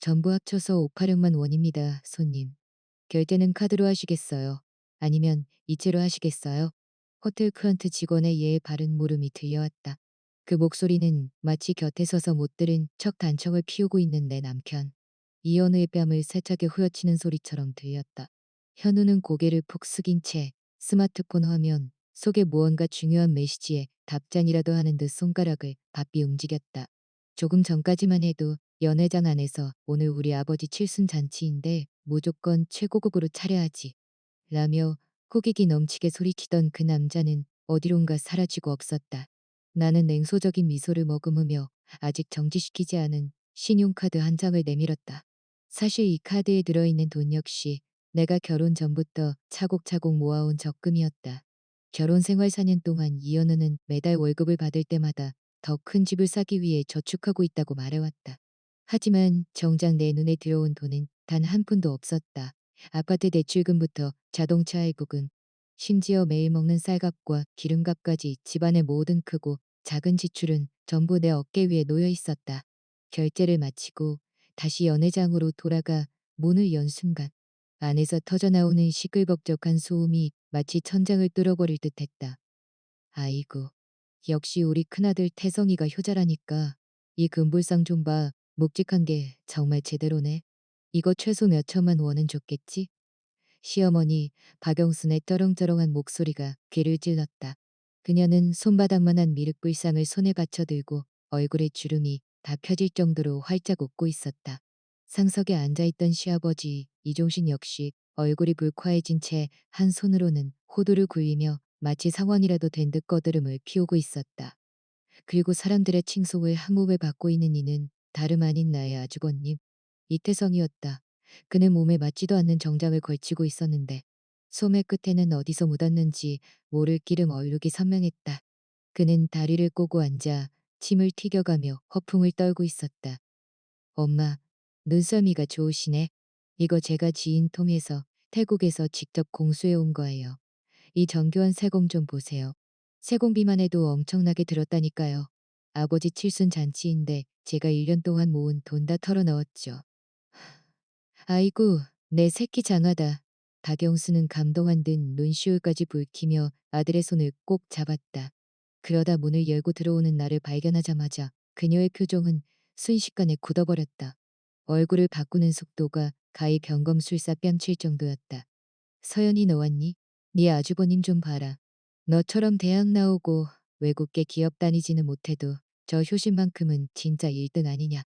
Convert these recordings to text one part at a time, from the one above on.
전부 합쳐서 586만 원입니다, 손님. 결제는 카드로 하시겠어요? 아니면 이체로 하시겠어요? 호텔 크런트 직원의 예의 바른 물음이 들려왔다. 그 목소리는 마치 곁에 서서 못 들은 척 단청을 피우고 있는 내 남편 이현우의 뺨을 세차게 후려치는 소리처럼 들렸다. 현우는 고개를 푹 숙인 채 스마트폰 화면 속에 무언가 중요한 메시지에 답장이라도 하는 듯 손가락을 바삐 움직였다. 조금 전까지만 해도 연회장 안에서 오늘 우리 아버지 칠순잔치인데 무조건 최고급으로 차려야지 라며 호기기 넘치게 소리치던 그 남자는 어디론가 사라지고 없었다. 나는 냉소적인 미소를 머금으며 아직 정지시키지 않은 신용카드 한 장을 내밀었다. 사실 이 카드에 들어있는 돈 역시 내가 결혼 전부터 차곡차곡 모아온 적금이었다. 결혼 생활 4년 동안 이현우는 매달 월급을 받을 때마다 더 큰 집을 사기 위해 저축하고 있다고 말해왔다. 하지만 정작 내 눈에 들어온 돈은 단 한 푼도 없었다. 아파트 대출금부터 자동차 할부금, 심지어 매일 먹는 쌀값과 기름값까지 집안의 모든 크고 작은 지출은 전부 내 어깨 위에 놓여 있었다. 결제를 마치고 다시 연회장으로 돌아가 문을 연 순간 안에서 터져나오는 시끌벅적한 소음이 마치 천장을 뚫어버릴 듯했다. 아이고, 역시 우리 큰아들 태성이가 효자라니까. 이 금불상 좀 봐. 묵직한 게 정말 제대로네. 이거 최소 몇 천만 원은 줬겠지? 시어머니 박영순의 떠렁떠렁한 목소리가 귀를 찔렀다. 그녀는 손바닥만한 미륵불상을 손에 받쳐 들고 얼굴에 주름이 다 펴질 정도로 활짝 웃고 있었다. 상석에 앉아있던 시아버지 이종신 역시 얼굴이 불쾌해진 채 한 손으로는 호두를 굴리며 마치 상황이라도 된 듯 꺼드름을 피우고 있었다. 그리고 사람들의 칭송을 한 몸에 받고 있는 이는 다름 아닌 나의 아주버님 이태성이었다. 그는 몸에 맞지도 않는 정장을 걸치고 있었는데 소매 끝에는 어디서 묻었는지 모를 기름 얼룩이 선명했다. 그는 다리를 꼬고 앉아 침을 튀겨가며 허풍을 떨고 있었다. 엄마, 눈썰미가 좋으시네. 이거 제가 지인 통해서 태국에서 직접 공수해 온 거예요. 이 정교한 세공 좀 보세요. 세공비만 해도 엄청나게 들었다니까요. 아버지 칠순 잔치인데 제가 1년 동안 모은 돈 다 털어 넣었죠. 아이고, 내 새끼 장하다. 박영수는 감동한 듯 눈시울까지 붉히며 아들의 손을 꼭 잡았다. 그러다 문을 열고 들어오는 나를 발견하자마자 그녀의 표정은 순식간에 굳어버렸다. 얼굴을 바꾸는 속도가 가히 병검술사 뺨칠 정도였다. 서연이 너 왔니? 네 아주버님 좀 봐라. 너처럼 대학 나오고 외국계 기업 다니지는 못해도 저 효심만큼은 진짜 1등 아니냐.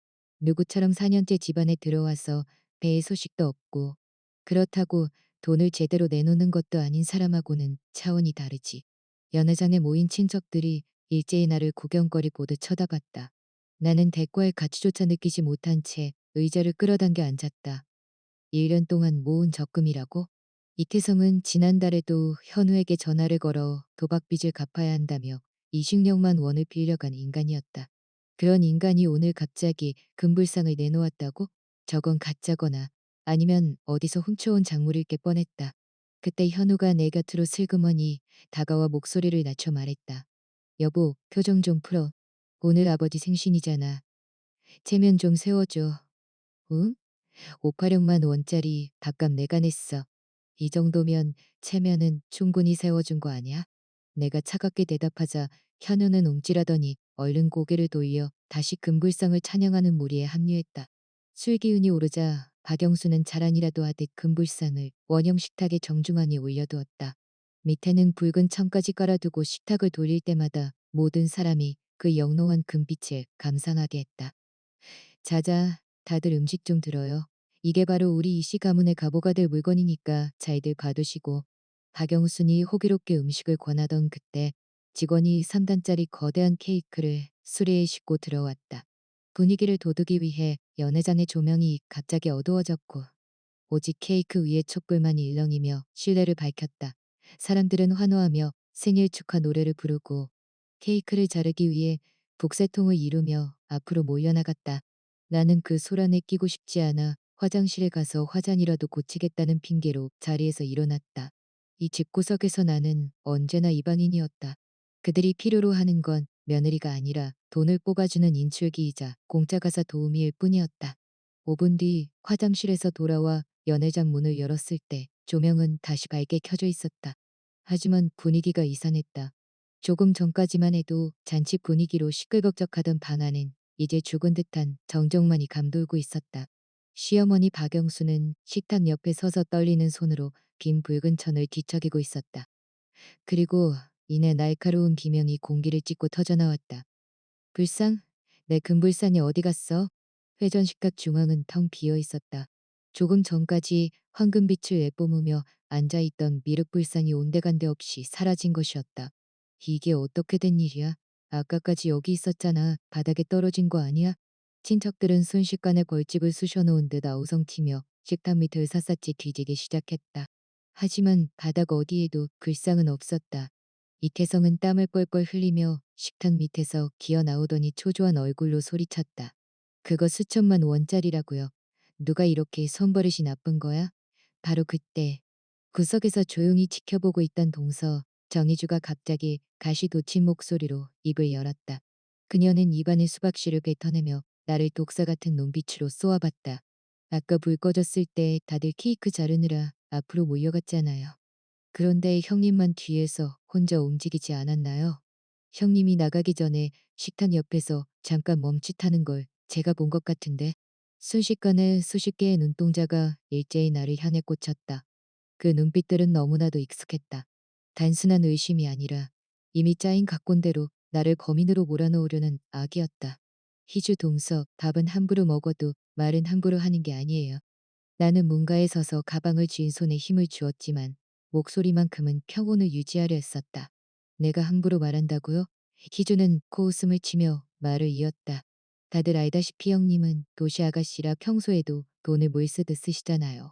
누구처럼 4년째 집안에 들어와서 배의 소식도 없고 그렇다고 돈을 제대로 내놓는 것도 아닌 사람하고는 차원이 다르지. 연회장에 모인 친척들이 일제히 나를 구경거리 보듯 쳐다봤다. 나는 대과의 가치조차 느끼지 못한 채 의자를 끌어당겨 앉았다. 1년 동안 모은 적금이라고? 이태성은 지난달에도 현우에게 전화를 걸어 도박빚을 갚아야 한다며 20억만 원을 빌려간 인간이었다. 그런 인간이 오늘 갑자기 금불상을 내놓았다고? 저건 가짜거나 아니면 어디서 훔쳐온 작물일 게 뻔했다. 그때 현우가 내 곁으로 슬그머니 다가와 목소리를 낮춰 말했다. 여보, 표정 좀 풀어. 오늘 아버지 생신이잖아. 체면 좀 세워줘. 응? 586만 원짜리 밥값 내가 냈어. 이 정도면 체면은 충분히 세워준 거 아니야? 내가 차갑게 대답하자 현우는 움찔하더니 얼른 고개를 돌려 다시 금불상을 찬양하는 무리에 합류했다. 술 기운이 오르자 박영수는 자랑이라도 하듯 금불상을 원형 식탁에 정중하니 올려두었다. 밑에는 붉은 청까지 깔아두고 식탁을 돌릴 때마다 모든 사람이 그 영롱한 금빛을 감상하게 했다. 자자, 다들 음식 좀 들어요. 이게 바로 우리 이씨 가문의 가보가 될 물건이니까 잘들 봐두시고. 박영순이 호기롭게 음식을 권하던 그때 직원이 3단짜리 거대한 케이크를 수레에 싣고 들어왔다. 분위기를 돋우기 위해 연회장의 조명이 갑자기 어두워졌고 오직 케이크 위에 촛불만이 일렁이며 신뢰를 밝혔다. 사람들은 환호하며 생일 축하 노래를 부르고 케이크를 자르기 위해 북새통을 이루며 앞으로 몰려나갔다. 나는 그 소란에 끼고 싶지 않아 화장실에 가서 화장이라도 고치겠다는 핑계로 자리에서 일어났다. 이 집구석에서 나는 언제나 이방인이었다. 그들이 필요로 하는 건 며느리가 아니라 돈을 뽑아주는 인출기이자 공짜 가사 도우미일 뿐이었다. 5분 뒤 화장실에서 돌아와 연회장 문을 열었을 때 조명은 다시 밝게 켜져 있었다. 하지만 분위기가 이상했다. 조금 전까지만 해도 잔치 분위기로 시끌벅적하던 방 안엔 이제 죽은 듯한 정적만이 감돌고 있었다. 시어머니 박영수는 식탁 옆에 서서 떨리는 손으로 빈 붉은 천을 뒤척이고 있었다. 그리고 이내 날카로운 비명이 공기를 찢고 터져나왔다. 불상? 내 금불상이 어디 갔어? 회전 식탁 중앙은 텅 비어 있었다. 조금 전까지 황금빛을 내뿜으며 앉아있던 미륵불상이 온데간데 없이 사라진 것이었다. 이게 어떻게 된 일이야? 아까까지 여기 있었잖아. 바닥에 떨어진 거 아니야? 친척들은 순식간에 벌집을 쑤셔놓은 듯 아우성치며 식탁 밑을 샅샅이 뒤지기 시작했다. 하지만 바닥 어디에도 글상은 없었다. 이태성은 땀을 뻘뻘 흘리며 식탁 밑에서 기어 나오더니 초조한 얼굴로 소리쳤다. 그거 수천만 원짜리라고요. 누가 이렇게 손버릇이 나쁜 거야? 바로 그때 구석에서 조용히 지켜보고 있던 동서 정희주가 갑자기 가시 돋친 목소리로 입을 열었다. 그녀는 입안에 수박씨를 뱉어내며 나를 독사 같은 눈빛으로 쏘아봤다. 아까 불 꺼졌을 때 다들 케이크 자르느라 앞으로 몰려갔잖아요. 그런데 형님만 뒤에서 혼자 움직이지 않았나요? 형님이 나가기 전에 식탁 옆에서 잠깐 멈칫하는 걸 제가 본 것 같은데. 순식간에 수십 개의 눈동자가 일제히 나를 향해 꽂혔다. 그 눈빛들은 너무나도 익숙했다. 단순한 의심이 아니라 이미 짜인 각본대로 나를 범인으로 몰아넣으려는 악이었다. 희주 동서, 밥은 함부로 먹어도 말은 함부로 하는 게 아니에요. 나는 문가에 서서 가방을 쥔 손에 힘을 주었지만 목소리만큼은 평온을 유지하려 했었다. 내가 함부로 말한다고요? 희주는 코웃음을 치며 말을 이었다. 다들 알다시피 형님은 도시 아가씨라 평소에도 돈을 물 쓰듯 쓰시잖아요.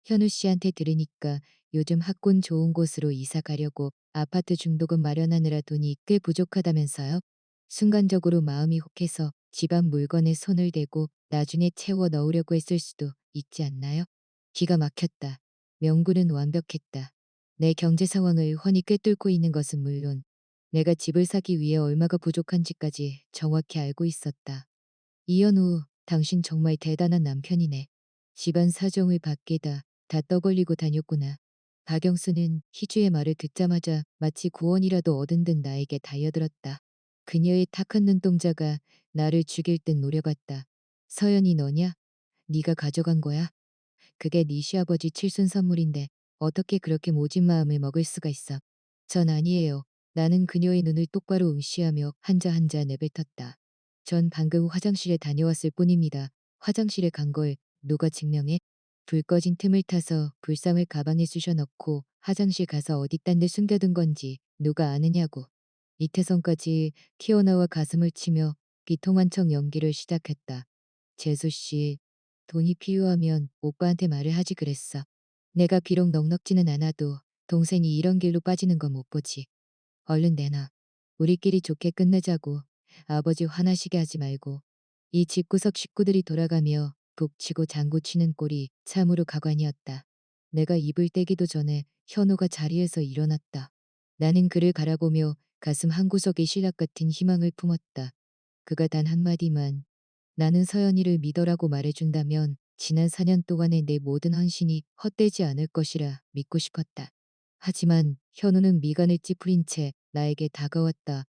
현우 씨한테 들으니까 요즘 학군 좋은 곳으로 이사 가려고 아파트 중도금 마련하느라 돈이 꽤 부족하다면서요? 순간적으로 마음이 혹해서 집안 물건에 손을 대고 나중에 채워 넣으려고 했을 수도 있지 않나요? 기가 막혔다. 명분은 완벽했다. 내 경제 상황을 훤히 꿰뚫고 있는 것은 물론 내가 집을 사기 위해 얼마가 부족한지까지 정확히 알고 있었다. 이현우, 당신 정말 대단한 남편이네. 집안 사정을 밖에다 다 떠벌리고 다녔구나. 박영수는 희주의 말을 듣자마자 마치 구원이라도 얻은 듯 나에게 달려들었다. 그녀의 탁한 눈동자가 나를 죽일 듯 노려봤다. 서연이 너냐? 네가 가져간 거야? 그게 네 시아버지 칠순 선물인데 어떻게 그렇게 모진 마음을 먹을 수가 있어. 전 아니에요. 나는 그녀의 눈을 똑바로 응시하며 한자 한자 내뱉었다. 전 방금 화장실에 다녀왔을 뿐입니다. 화장실에 간 걸 누가 증명해? 불 꺼진 틈을 타서 불상을 가방에 쑤셔 넣고 화장실 가서 어디 딴 데 숨겨둔 건지 누가 아느냐고. 이태성까지 튀어나와 가슴을 치며 비통한 척 연기를 시작했다. 재수 씨, 돈이 필요하면 오빠한테 말을 하지 그랬어. 내가 비록 넉넉지는 않아도 동생이 이런 길로 빠지는 건 못 보지. 얼른 내놔. 우리끼리 좋게 끝내자고. 아버지 화나시게 하지 말고. 이 집구석 식구들이 돌아가며 북치고 장구치는 꼴이 참으로 가관이었다. 내가 입을 떼기도 전에 현우가 자리에서 일어났다. 나는 그를 바라보며 가슴 한구석에 신락 같은 희망을 품었다. 그가 단 한마디만 나는 서연이를 믿어라고 말해준다면 지난 4년 동안의 내 모든 헌신이 헛되지 않을 것이라 믿고 싶었다. 하지만 현우는 미간을 찌푸린 채 나에게 다가왔다.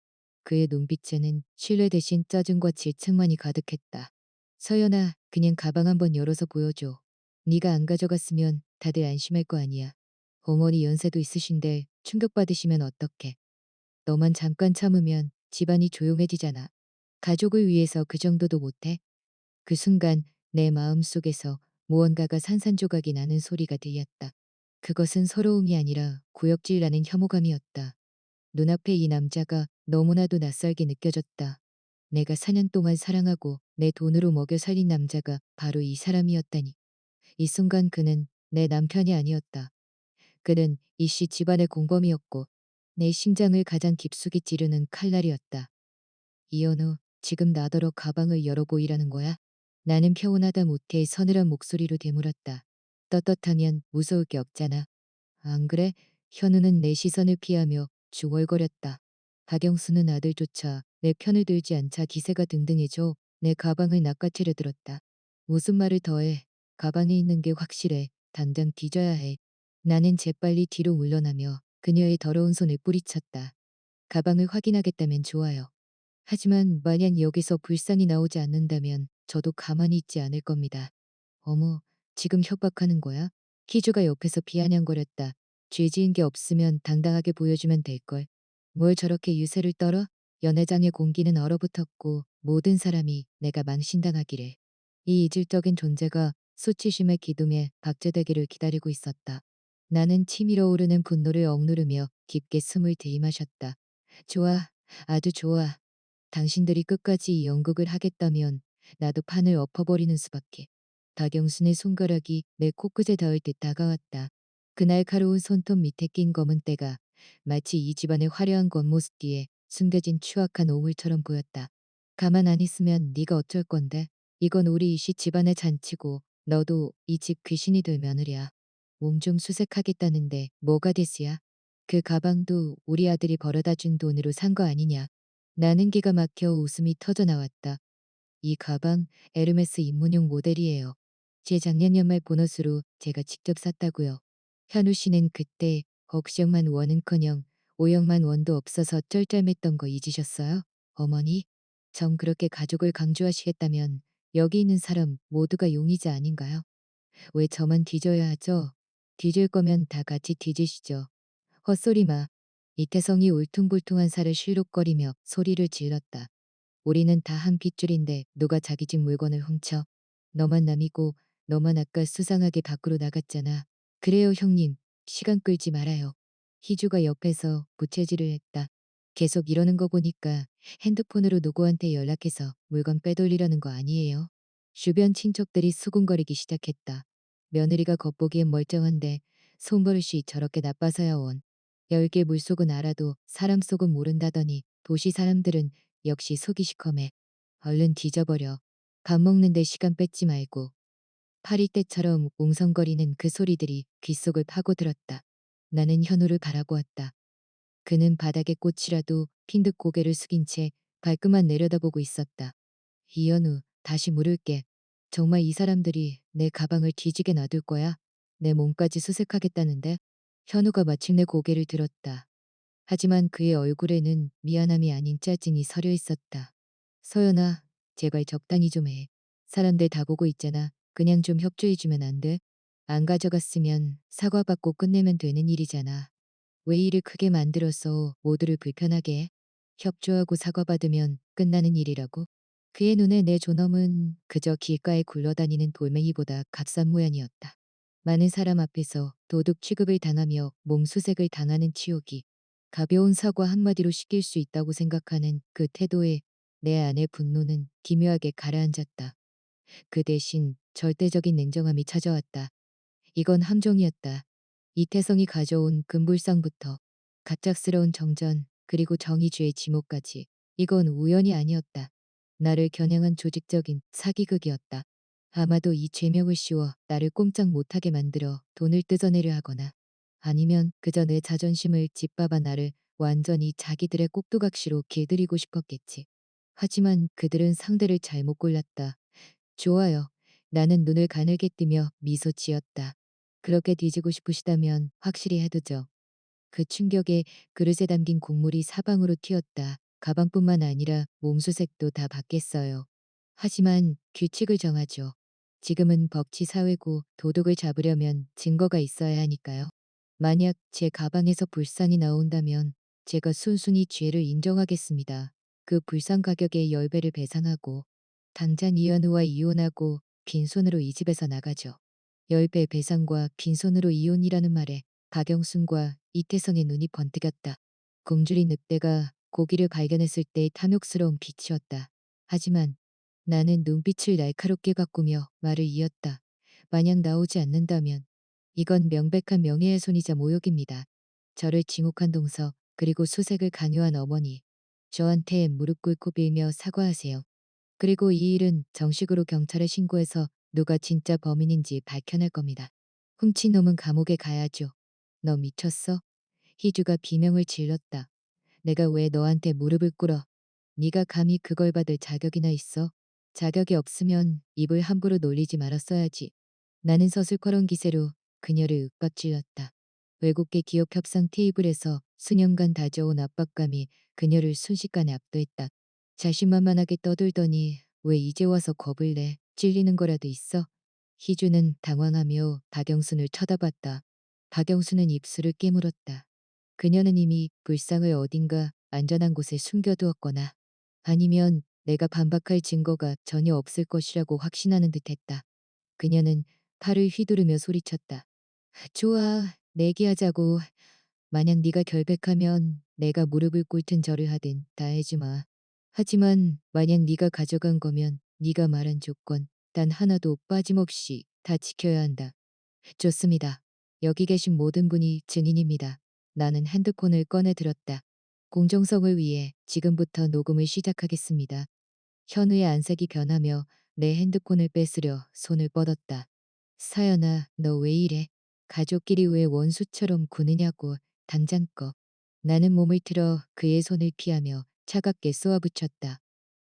그의 눈빛에는 신뢰 대신 짜증과 질책만이 가득했다. 서연아, 그냥 가방 한번 열어서 보여줘. 네가 안 가져갔으면 다들 안심할 거 아니야. 어머니 연세도 있으신데 충격받으시면 어떡해. 너만 잠깐 참으면 집안이 조용해지잖아. 가족을 위해서 그 정도도 못해? 그 순간 내 마음속에서 무언가가 산산조각이 나는 소리가 들렸다. 그것은 서러움이 아니라 구역질나는 혐오감이었다. 눈앞에 이 남자가 너무나도 낯설게 느껴졌다. 내가 4년 동안 사랑하고 내 돈으로 먹여 살린 남자가 바로 이 사람이었다니. 이 순간 그는 내 남편이 아니었다. 그는 이씨 집안의 공범이었고 내 심장을 가장 깊숙이 찌르는 칼날이었다. 이현우, 지금 나더러 가방을 열어보이라는 거야? 나는 평온하다 못해 서늘한 목소리로 되물었다. 떳떳하면 무서울 게 없잖아. 안 그래? 현우는 내 시선을 피하며 중얼거렸다. 박영수는 아들조차 내 편을 들지 않자 기세가 등등해져 내 가방을 낚아채려 들었다. 무슨 말을 더해. 가방에 있는 게 확실해. 당장 뒤져야 해. 나는 재빨리 뒤로 물러나며 그녀의 더러운 손을 뿌리쳤다. 가방을 확인하겠다면 좋아요. 하지만 만약 여기서 불상이 나오지 않는다면 저도 가만히 있지 않을 겁니다. 어머, 지금 협박하는 거야? 희주가 옆에서 비아냥거렸다. 죄 지은 게 없으면 당당하게 보여주면 될걸. 뭘 저렇게 유세를 떨어? 연회장의 공기는 얼어붙었고 모든 사람이 내가 망신당하기를. 이 이질적인 존재가 수치심의 기둥에 박제되기를 기다리고 있었다. 나는 치밀어 오르는 분노를 억누르며 깊게 숨을 들이마셨다. 좋아, 아주 좋아. 당신들이 끝까지 이 연극을 하겠다면 나도 판을 엎어버리는 수밖에. 박영순의 손가락이 내 코끝에 닿을 듯 다가왔다. 그 날카로운 손톱 밑에 낀 검은 때가 마치 이 집안의 화려한 겉모습 뒤에 숨겨진 추악한 오물처럼 보였다. 가만 안 있으면 네가 어쩔 건데. 이건 우리 이씨 집안의 잔치고 너도 이 집 귀신이 될 며느리야. 몸 좀 수색하겠다는데 뭐가 됐이야? 그 가방도 우리 아들이 벌어다 준 돈으로 산 거 아니냐? 나는 기가 막혀 웃음이 터져 나왔다. 이 가방 에르메스 입문용 모델이에요. 제 작년 연말 보너스로 제가 직접 샀다고요. 현우 씨는 그때 억억만 원은커녕 5억만 원도 없어서 쩔쩔맸던 거 잊으셨어요? 어머니, 정 그렇게 가족을 강조하시겠다면 여기 있는 사람 모두가 용의자 아닌가요? 왜 저만 뒤져야 하죠? 뒤질 거면 다 같이 뒤지시죠. 헛소리 마. 이태성이 울퉁불퉁한 살을 실룩거리며 소리를 질렀다. 우리는 다 한 핏줄인데 누가 자기 집 물건을 훔쳐. 너만 남이고 너만 아까 수상하게 밖으로 나갔잖아. 그래요 형님. 시간 끌지 말아요. 희주가 옆에서 부채질을 했다. 계속 이러는 거 보니까 핸드폰으로 누구한테 연락해서 물건 빼돌리려는 거 아니에요? 주변 친척들이 수군거리기 시작했다. 며느리가 겉보기엔 멀쩡한데 손버릇이 저렇게 나빠서야 원. 열개 물속은 알아도 사람 속은 모른다더니 도시 사람들은 역시 속이 시커매. 얼른 뒤져버려. 밥 먹는데 시간 뺏지 말고. 파리떼처럼 웅성거리는 그 소리들이 귓속을 파고들었다. 나는 현우를 바라보았다. 그는 바닥에 꽃이라도 핀 듯 고개를 숙인 채 발끝만 내려다보고 있었다. 이현우, 다시 물을게. 정말 이 사람들이 내 가방을 뒤지게 놔둘 거야? 내 몸까지 수색하겠다는데? 현우가 마침내 고개를 들었다. 하지만 그의 얼굴에는 미안함이 아닌 짜증이 서려 있었다. 서연아, 제발 적당히 좀 해. 사람들 다 보고 있잖아. 그냥 좀 협조해주면 안 돼? 안 가져갔으면 사과받고 끝내면 되는 일이잖아. 왜 일을 크게 만들어서 모두를 불편하게 해? 협조하고 사과받으면 끝나는 일이라고? 그의 눈에 내 존엄은 그저 길가에 굴러다니는 돌멩이보다 값싼 모양이었다. 많은 사람 앞에서 도둑 취급을 당하며 몸수색을 당하는 치욕이 가벼운 사과 한마디로 식힐 수 있다고 생각하는 그 태도에 내 안의 분노는 기묘하게 가라앉았다. 그 대신 절대적인 냉정함이 찾아왔다. 이건 함정이었다. 이태성이 가져온 금불상부터 갑작스러운 정전 그리고 정의주의 지목까지 이건 우연이 아니었다. 나를 겨냥한 조직적인 사기극이었다. 아마도 이 죄명을 씌워 나를 꼼짝 못하게 만들어 돈을 뜯어내려 하거나 아니면 그저 내 자존심을 짓밟아 나를 완전히 자기들의 꼭두각시로 길들이고 싶었겠지. 하지만 그들은 상대를 잘못 골랐다. 좋아요. 나는 눈을 가늘게 뜨며 미소 지었다. 그렇게 뒤지고 싶으시다면 확실히 해두죠. 그 충격에 그릇에 담긴 국물이 사방으로 튀었다. 가방뿐만 아니라 몸수색도 다 받겠어요. 하지만 규칙을 정하죠. 지금은 법치 사회고 도둑을 잡으려면 증거가 있어야 하니까요. 만약 제 가방에서 불상이 나온다면 제가 순순히 죄를 인정하겠습니다. 그 불상 가격의 10배를 배상하고 당장 이현우와 이혼하고 빈손으로 이 집에서 나가죠. 10배 배상과 빈손으로 이혼이라는 말에 박영순과 이태성의 눈이 번뜩였다. 굶주린 늑대가 고기를 발견했을 때의 탐욕스러운 빛이었다. 하지만 나는 눈빛을 날카롭게 바꾸며 말을 이었다. 만약 나오지 않는다면 이건 명백한 명예훼손이자 모욕입니다. 저를 징혹한 동서 그리고 수색을 강요한 어머니. 저한테 무릎 꿇고 빌며 사과하세요. 그리고 이 일은 정식으로 경찰에 신고해서 누가 진짜 범인인지 밝혀낼 겁니다. 훔친 놈은 감옥에 가야죠. 너 미쳤어? 희주가 비명을 질렀다. 내가 왜 너한테 무릎을 꿇어? 네가 감히 그걸 받을 자격이나 있어? 자격이 없으면 입을 함부로 놀리지 말았어야지. 나는 서슬커런 기세로 그녀를 윽박질렀다. 외국계 기업 협상 테이블에서 수년간 다져온 압박감이 그녀를 순식간에 압도했다. 자신만만하게 떠들더니 왜 이제 와서 겁을 내? 찔리는 거라도 있어? 희주는 당황하며 박영순을 쳐다봤다. 박영순은 입술을 깨물었다. 그녀는 이미 불상을 어딘가 안전한 곳에 숨겨두었거나 아니면 내가 반박할 증거가 전혀 없을 것이라고 확신하는 듯했다. 그녀는 팔을 휘두르며 소리쳤다. 좋아, 내기하자고. 만약 네가 결백하면 내가 무릎을 꿇든 절을 하든 다 해주마. 하지만 만약 네가 가져간 거면 네가 말한 조건 단 하나도 빠짐없이 다 지켜야 한다. 좋습니다. 여기 계신 모든 분이 증인입니다. 나는 핸드폰을 꺼내 들었다. 공정성을 위해 지금부터 녹음을 시작하겠습니다. 현우의 안색이 변하며 내 핸드폰을 뺏으려 손을 뻗었다. 사연아, 너 왜 이래? 가족끼리 왜 원수처럼 구느냐고. 당장 꺼. 나는 몸을 틀어 그의 손을 피하며 차갑게 쏘아붙였다.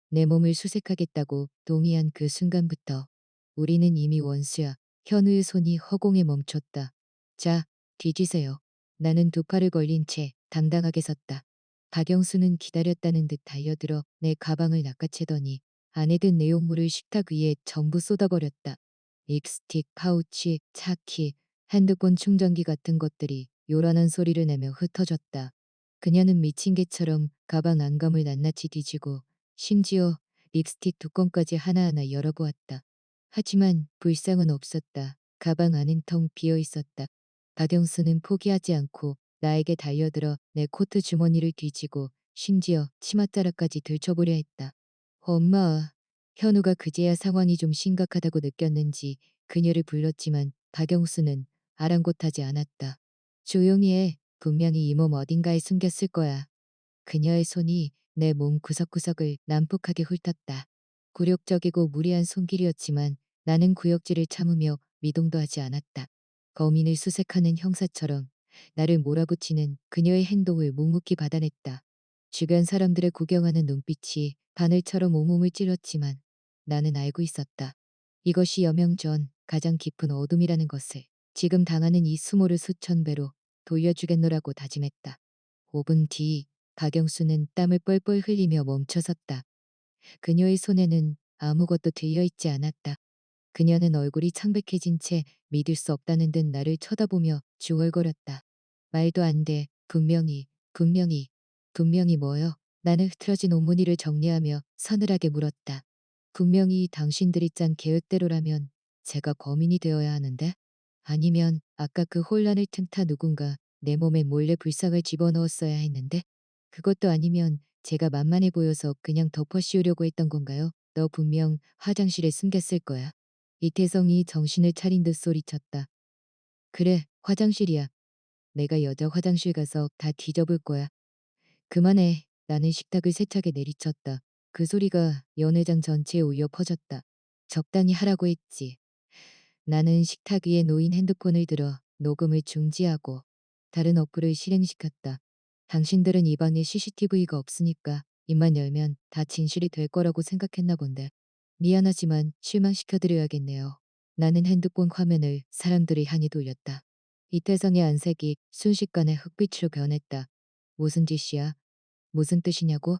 내 몸을 수색하겠다고 동의한 그 순간부터 우리는 이미 원수야. 현우의 손이 허공에 멈췄다. 자, 뒤지세요. 나는 두 팔을 벌린 채 당당하게 섰다. 박영수는 기다렸다는 듯 달려들어 내 가방을 낚아채더니 안에 든 내용물을 식탁 위에 전부 쏟아버렸다. 립스틱, 파우치, 차키, 핸드폰 충전기 같은 것들이 요란한 소리를 내며 흩어졌다. 그녀는 미친 개처럼 가방 안감을 낱낱이 뒤지고 심지어 립스틱 뚜껑까지 하나하나 열어보았다. 하지만 불상은 없었다. 가방 안은 텅 비어 있었다. 박영수는 포기하지 않고 나에게 달려들어 내 코트 주머니를 뒤지고 심지어 치맛자락까지 들춰보려 했다. 엄마, 현우가 그제야 상황이 좀 심각하다고 느꼈는지 그녀를 불렀지만 박영수는 아랑곳하지 않았다. 조용히 해. 분명히 이 몸 어딘가에 숨겼을 거야. 그녀의 손이 내 몸 구석구석을 난폭하게 훑었다. 굴욕적이고 무리한 손길이었지만 나는 구역질을 참으며 미동도 하지 않았다. 범인을 수색하는 형사처럼 나를 몰아붙이는 그녀의 행동을 묵묵히 받아냈다. 주변 사람들의 구경하는 눈빛이 바늘처럼 온몸을 찔렀지만 나는 알고 있었다. 이것이 여명 전 가장 깊은 어둠이라는 것을 지금 당하는 이 수모를 수천 배로 돌려주겠노라고 다짐했다. 5분 뒤 박영수는 땀을 뻘뻘 흘리며 멈춰섰다. 그녀의 손에는 아무것도 들려있지 않았다. 그녀는 얼굴이 창백해진 채 믿을 수 없다는 듯 나를 쳐다보며 중얼거렸다. 말도 안 돼. 분명히 뭐요? 나는 흐트러진 옷무늬를 정리하며 서늘하게 물었다. 분명히 당신들이 짠 계획대로라면 제가 범인이 되어야 하는데? 아니면 아까 그 혼란을 틈타 누군가 내 몸에 몰래 불상을 집어넣었어야 했는데? 그것도 아니면 제가 만만해 보여서 그냥 덮어씌우려고 했던 건가요? 너 분명 화장실에 숨겼을 거야. 이태성이 정신을 차린 듯 소리쳤다. 그래, 화장실이야. 내가 여자 화장실 가서 다 뒤져볼 거야. 그만해. 나는 식탁을 세차게 내리쳤다. 그 소리가 연회장 전체에 울려 퍼졌다. 적당히 하라고 했지. 나는 식탁 위에 놓인 핸드폰을 들어 녹음을 중지하고 다른 어플을 실행시켰다. 당신들은 이 방에 CCTV가 없으니까 입만 열면 다 진실이 될 거라고 생각했나 본데. 미안하지만 실망시켜드려야겠네요. 나는 핸드폰 화면을 사람들을 향해 돌렸다. 이태성의 안색이 순식간에 흑빛으로 변했다. 무슨 짓이야? 무슨 뜻이냐고?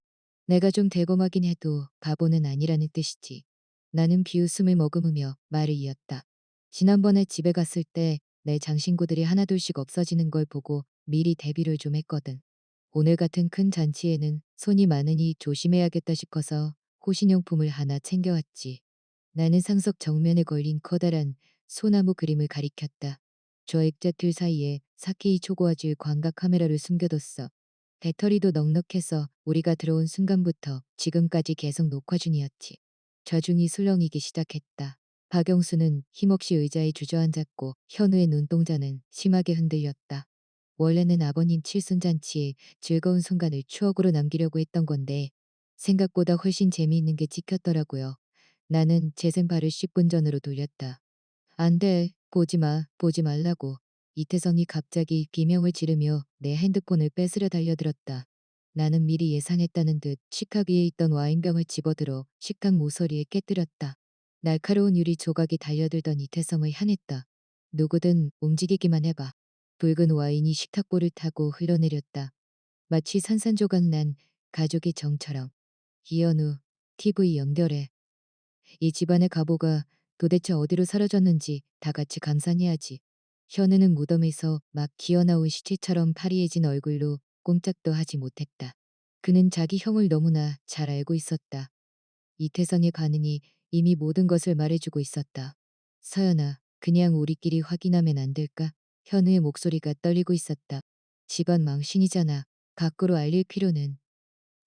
내가 좀 대범하긴 해도 바보는 아니라는 뜻이지. 나는 비웃음을 머금으며 말을 이었다. 지난번에 집에 갔을 때 내 장신구들이 하나둘씩 없어지는 걸 보고 미리 대비를 좀 했거든. 오늘 같은 큰 잔치에는 손이 많으니 조심해야겠다 싶어서 호신용품을 하나 챙겨왔지. 나는 상석 정면에 걸린 커다란 소나무 그림을 가리켰다. 저 액자틀 사이에 4K 초고화질 광각 카메라를 숨겨뒀어. 배터리도 넉넉해서 우리가 들어온 순간부터 지금까지 계속 녹화 중이었지. 좌중이 술렁이기 시작했다. 박영수는 힘없이 의자에 주저앉았고 현우의 눈동자는 심하게 흔들렸다. 원래는 아버님 칠순잔치에 즐거운 순간을 추억으로 남기려고 했던 건데 생각보다 훨씬 재미있는 게 찍혔더라고요. 나는 재생발을 10분 전으로 돌렸다. 안 돼. 보지 마. 보지 말라고. 이태성이 갑자기 비명을 지르며 내 핸드폰을 뺏으려 달려들었다. 나는 미리 예상했다는 듯 식탁 위에 있던 와인병을 집어들어 식탁 모서리에 깨뜨렸다. 날카로운 유리 조각이 달려들던 이태성을 향했다. 누구든 움직이기만 해봐. 붉은 와인이 식탁볼을 타고 흘러내렸다. 마치 산산조각 난 가족의 정처럼. 이현우, TV 연결해. 이 집안의 가보가 도대체 어디로 사라졌는지 다 같이 감상해야지. 현우는 무덤에서 막 기어나온 시체처럼 파리해진 얼굴로 꼼짝도 하지 못했다. 그는 자기 형을 너무나 잘 알고 있었다. 이태성의 반응이 이미 모든 것을 말해주고 있었다. 서연아, 그냥 우리끼리 확인하면 안 될까? 현우의 목소리가 떨리고 있었다. 집안 망신이잖아. 밖으로 알릴 필요는.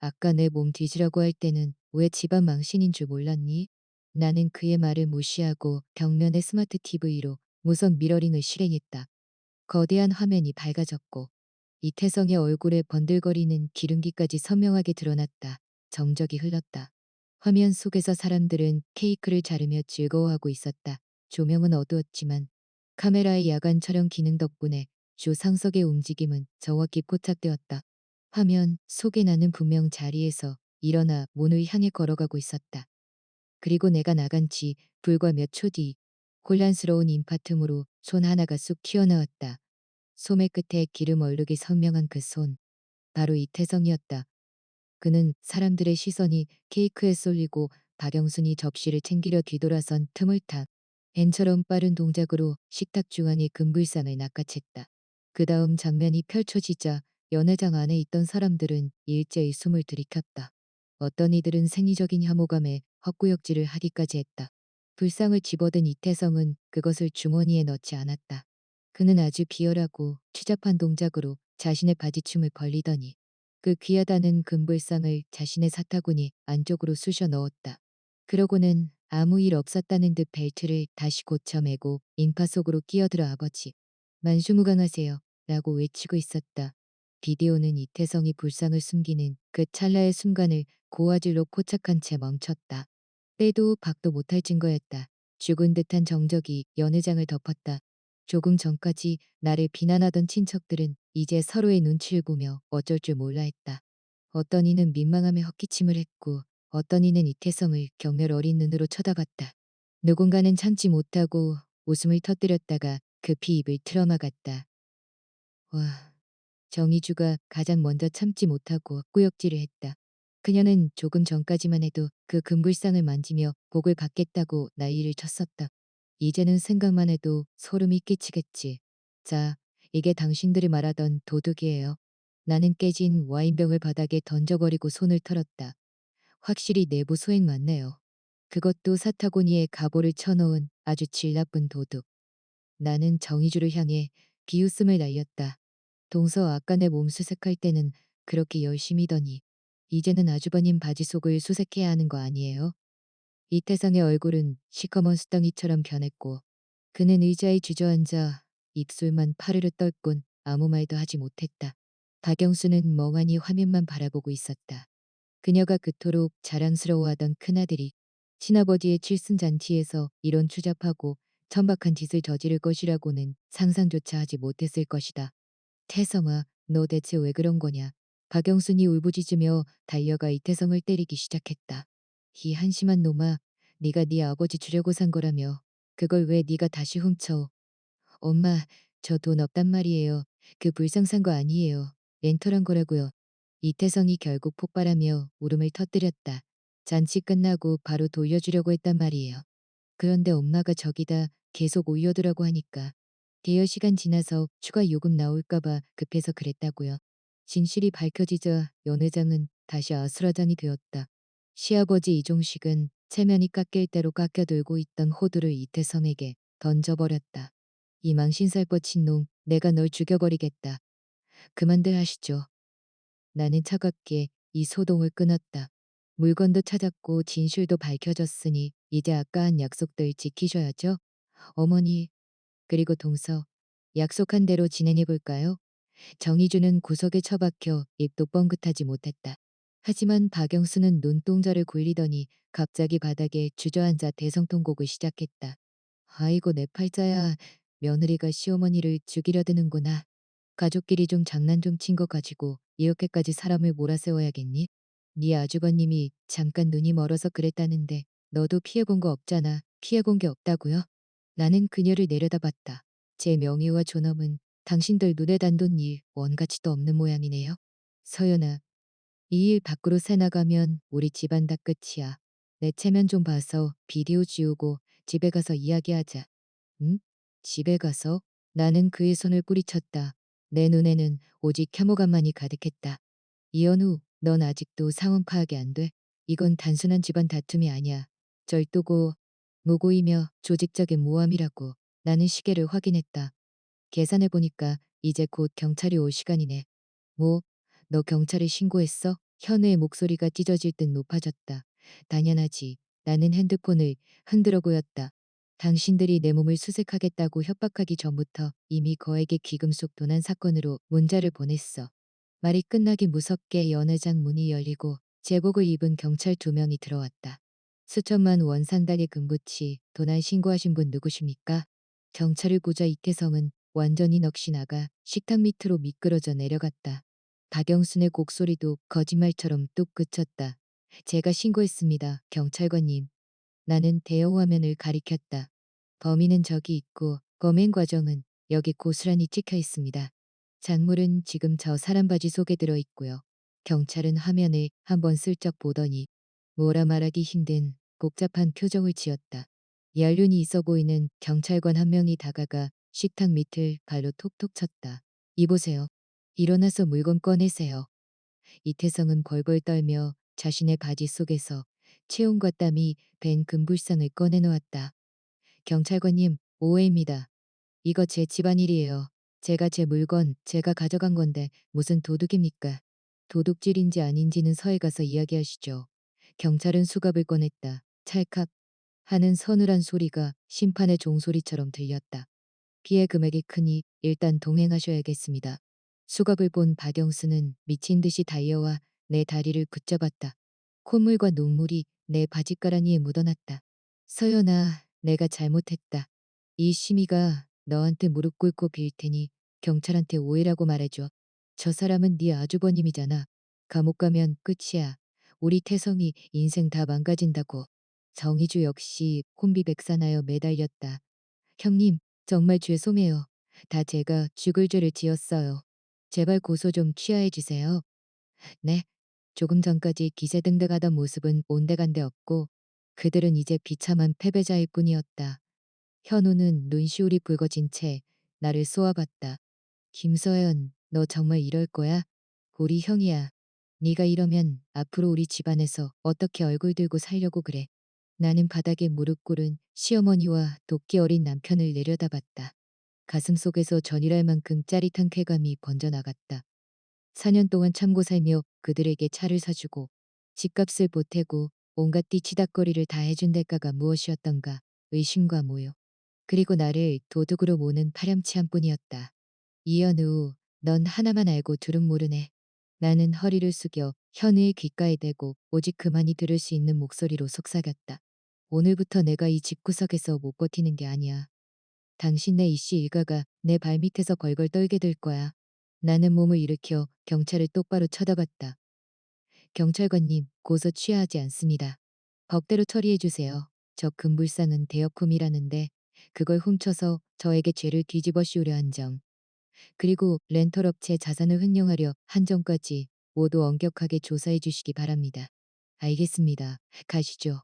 아까 내 몸 뒤지라고 할 때는 왜 집안 망신인 줄 몰랐니? 나는 그의 말을 무시하고 벽면의 스마트 TV로 무선 미러링을 실행했다. 거대한 화면이 밝아졌고 이태성의 얼굴에 번들거리는 기름기까지 선명하게 드러났다. 정적이 흘렀다. 화면 속에서 사람들은 케이크를 자르며 즐거워하고 있었다. 조명은 어두웠지만 카메라의 야간 촬영 기능 덕분에 주 상석의 움직임은 정확히 포착되었다. 화면 속에 나는 분명 자리에서 일어나 문을 향해 걸어가고 있었다. 그리고 내가 나간 지 불과 몇 초 뒤 혼란스러운 인파 틈으로 손 하나가 쑥 튀어나왔다. 소매 끝에 기름 얼룩이 선명한 그 손. 바로 이태성이었다. 그는 사람들의 시선이 케이크에 쏠리고 박영순이 접시를 챙기려 뒤돌아선 틈을 타 앤처럼 빠른 동작으로 식탁 중앙의 금불상을 낚아챘다. 그 다음 장면이 펼쳐지자 연회장 안에 있던 사람들은 일제히 숨을 들이켰다. 어떤 이들은 생리적인 혐오감에 헛구역질을 하기까지 했다. 불상을 집어든 이태성은 그것을 주머니에 넣지 않았다. 그는 아주 비열하고 추잡한 동작으로 자신의 바지춤을 벌리더니 그 귀하다는 금불상을 자신의 사타구니 안쪽으로 쑤셔 넣었다. 그러고는 아무 일 없었다는 듯 벨트를 다시 고쳐 매고 인파 속으로 끼어들어 아버지 만수무강하세요 라고 외치고 있었다. 비디오는 이태성이 불상을 숨기는 그 찰나의 순간을 고화질로 포착한 채 멈췄다. 빼도 박도 못할 증거였다. 죽은 듯한 정적이 연회장을 덮었다. 조금 전까지 나를 비난하던 친척들은 이제 서로의 눈치를 보며 어쩔 줄 몰라 했다. 어떤 이는 민망함에 헛기침을 했고 어떤 이는 이태성을 경멸 어린 눈으로 쳐다봤다. 누군가는 참지 못하고 웃음을 터뜨렸다가 급히 입을 틀어막았다. 와, 정희주가 가장 먼저 참지 못하고 꾸역질을 했다. 그녀는 조금 전까지만 해도 그 금불상을 만지며 복을 받겠다고 난리를 쳤었다. 이제는 생각만 해도 소름이 끼치겠지. 자, 이게 당신들이 말하던 도둑이에요. 나는 깨진 와인병을 바닥에 던져버리고 손을 털었다. 확실히 내부 소행 맞네요. 그것도 사타구니에 갑오를 쳐놓은 아주 질 나쁜 도둑. 나는 정의주를 향해 비웃음을 날렸다. 동서 아까 내 몸 수색할 때는 그렇게 열심히더니 이제는 아주버님 바지 속을 수색해야 하는 거 아니에요? 이태상의 얼굴은 시커먼 수덩이처럼 변했고 그는 의자에 주저앉아 입술만 파르르 떨군 아무 말도 하지 못했다. 박영수는 멍하니 화면만 바라보고 있었다. 그녀가 그토록 자랑스러워하던 큰아들이 친아버지의 칠순잔치에서 이런 추잡하고 천박한 짓을 저지를 것이라고는 상상조차 하지 못했을 것이다. 태성아, 너 대체 왜 그런 거냐? 박영순이 울부짖으며 달려가 이태성을 때리기 시작했다. 이 한심한 놈아, 네가 네 아버지 주려고 산 거라며 그걸 왜 네가 다시 훔쳐? 엄마, 저 돈 없단 말이에요. 그 불상 산 거 아니에요. 렌터한 거라고요. 이태성이 결국 폭발하며 울음을 터뜨렸다. 잔치 끝나고 바로 돌려주려고 했단 말이에요. 그런데 엄마가 저기다 계속 올려두라고 하니까 대여 시간 지나서 추가 요금 나올까봐 급해서 그랬다고요. 진실이 밝혀지자 연 회장은 다시 아수라장이 되었다. 시아버지 이종식은 체면이 깎일 대로 깎여들고 있던 호두를 이태성에게 던져버렸다. 이 망신살 뻗친 놈, 내가 널 죽여버리겠다. 그만들 하시죠. 나는 차갑게 이 소동을 끊었다. 물건도 찾았고 진실도 밝혀졌으니 이제 아까 한 약속들 지키셔야죠. 어머니, 그리고 동서, 약속한 대로 진행해 볼까요? 정희주는 구석에 처박혀 입도 뻥긋하지 못했다. 하지만 박영수는 눈동자를 굴리더니 갑자기 바닥에 주저앉아 대성통곡을 시작했다. 아이고 내 팔자야, 며느리가 시어머니를 죽이려 드는구나. 가족끼리 좀 장난 좀 친 거 가지고 이렇게까지 사람을 몰아세워야겠니? 네 아주버님이 잠깐 눈이 멀어서 그랬다는데 너도 피해본 거 없잖아. 피해본 게 없다고요? 나는 그녀를 내려다봤다. 제 명예와 존엄은 당신들 눈에 단돈 일 원가치도 없는 모양이네요. 서연아, 이 일 밖으로 새나가면 우리 집안 다 끝이야. 내 체면 좀 봐서 비디오 지우고 집에 가서 이야기하자. 응? 집에 가서? 나는 그의 손을 뿌리쳤다. 내 눈에는 오직 혐오감만이 가득했다. 이현우, 넌 아직도 상황 파악이 안 돼? 이건 단순한 집안 다툼이 아니야. 절도고, 무고이며 조직적인 모함이라고. 나는 시계를 확인했다. 계산해보니까 이제 곧 경찰이 올 시간이네. 뭐, 너 경찰에 신고했어? 현우의 목소리가 찢어질 듯 높아졌다. 당연하지. 나는 핸드폰을 흔들어 보였다. 당신들이 내 몸을 수색하겠다고 협박하기 전부터 이미 거액의 귀금속 도난 사건으로 문자를 보냈어. 말이 끝나기 무섭게 연회장 문이 열리고 제복을 입은 경찰 2명이 들어왔다. 수천만 원 상당의 금부치 도난 신고하신 분 누구십니까? 경찰을 보자 이태성은 완전히 넋이 나가 식탁 밑으로 미끄러져 내려갔다. 박영순의 곡소리도 거짓말처럼 뚝 그쳤다. 제가 신고했습니다, 경찰관님. 나는 대형 화면을 가리켰다. 범인은 저기 있고 범행 과정은 여기 고스란히 찍혀 있습니다. 작물은 지금 저 사람 바지 속에 들어 있고요. 경찰은 화면을 한번 슬쩍 보더니 뭐라 말하기 힘든 복잡한 표정을 지었다. 연륜이 있어 보이는 경찰관 한 명이 다가가 식탁 밑을 발로 톡톡 쳤다. 이보세요. 일어나서 물건 꺼내세요. 이태성은 벌벌 떨며 자신의 바지 속에서 체온과 땀이 밴 금불상을 꺼내놓았다. 경찰관님, 오해입니다. 이거 제 집안일이에요. 제가 제 물건, 제가 가져간 건데 무슨 도둑입니까? 도둑질인지 아닌지는 서해 가서 이야기하시죠. 경찰은 수갑을 꺼냈다. 찰칵 하는 서늘한 소리가 심판의 종소리처럼 들렸다. 피해 금액이 크니 일단 동행하셔야겠습니다. 수갑을 본 박영수는 미친 듯이 달려와 내 다리를 붙잡았다. 콧물과 눈물이 내 바짓가랑이에 묻어났다. 서연아, 내가 잘못했다. 이 심이가 너한테 무릎 꿇고 빌 테니 경찰한테 오해라고 말해줘. 저 사람은 네 아주버님이잖아. 감옥 가면 끝이야. 우리 태성이 인생 다 망가진다고. 정희주 역시 혼비백산하여 매달렸다. 형님, 정말 죄송해요. 다 제가 죽을 죄를 지었어요. 제발 고소 좀 취하해 주세요. 네. 조금 전까지 기세등등하던 모습은 온데간데 없고 그들은 이제 비참한 패배자일 뿐이었다. 현우는 눈시울이 붉어진 채 나를 쏘아봤다. 김서연, 너 정말 이럴 거야? 우리 형이야. 네가 이러면 앞으로 우리 집안에서 어떻게 얼굴 들고 살려고 그래. 나는 바닥에 무릎 꿇은 시어머니와 돕기 어린 남편을 내려다봤다. 가슴속에서 전율할 만큼 짜릿한 쾌감이 번져나갔다. 4년 동안 참고 살며 그들에게 차를 사주고 집값을 보태고 온갖 띠치닥거리를 다 해준 대가가 무엇이었던가 의심과 모욕 그리고 나를 도둑으로 모는 파렴치한 뿐이었다. 이현우, 넌 하나만 알고 둘은 모르네. 나는 허리를 숙여 현우의 귓가에 대고 오직 그만이 들을 수 있는 목소리로 속삭였다. 오늘부터 내가 이 집구석에서 못 버티는 게 아니야. 당신네 이씨 일가가 내 발밑에서 걸걸 떨게 될 거야. 나는 몸을 일으켜 경찰을 똑바로 쳐다봤다. 경찰관님, 고소 취하하지 않습니다. 법대로 처리해 주세요. 저 금불상은 대여품이라는데 그걸 훔쳐서 저에게 죄를 뒤집어 씌우려 한 점. 그리고 렌털업체 자산을 횡령하려 한 점까지 모두 엄격하게 조사해 주시기 바랍니다. 알겠습니다. 가시죠.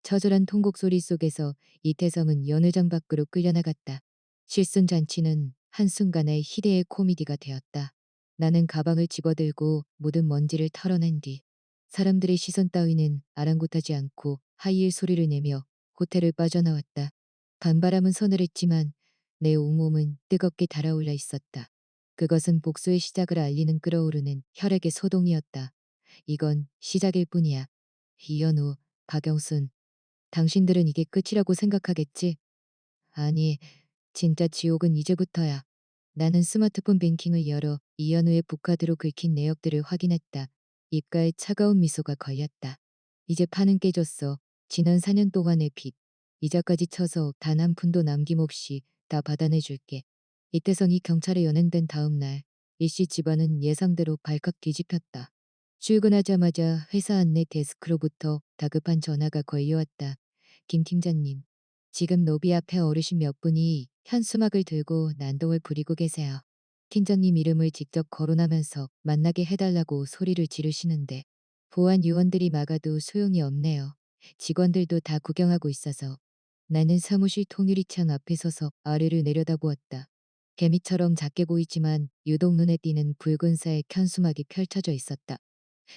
처절한 통곡 소리 속에서 이태성은 연회장 밖으로 끌려나갔다. 실순잔치는 한순간에 희대의 코미디가 되었다. 나는 가방을 집어들고 묻은 먼지를 털어낸 뒤 사람들의 시선 따위는 아랑곳하지 않고 하이힐 소리를 내며 호텔을 빠져나왔다. 밤바람은 서늘했지만 내 온몸은 뜨겁게 달아올라 있었다. 그것은 복수의 시작을 알리는 끓어오르는 혈액의 소동이었다. 이건 시작일 뿐이야. 이현우, 박영순, 당신들은 이게 끝이라고 생각하겠지? 아니, 진짜 지옥은 이제부터야. 나는 스마트폰 뱅킹을 열어 이현우의 북카드로 긁힌 내역들을 확인했다. 입가에 차가운 미소가 걸렸다. 이제 판은 깨졌어. 지난 4년 동안의 빚. 이자까지 쳐서 단 한 푼도 남김없이 다 받아내줄게. 이태성이 경찰에 연행된 다음 날 이씨 집안은 예상대로 발칵 뒤집혔다. 출근하자마자 회사 안내 데스크로부터 다급한 전화가 걸려왔다. 김 팀장님, 지금 로비 앞에 어르신 몇 분이 현수막을 들고 난동을 부리고 계세요. 팀장님 이름을 직접 거론하면서 만나게 해달라고 소리를 지르시는데 보안 요원들이 막아도 소용이 없네요. 직원들도 다 구경하고 있어서. 나는 사무실 통유리창 앞에 서서 아래를 내려다보았다. 개미처럼 작게 보이지만 유독 눈에 띄는 붉은색 현수막이 펼쳐져 있었다.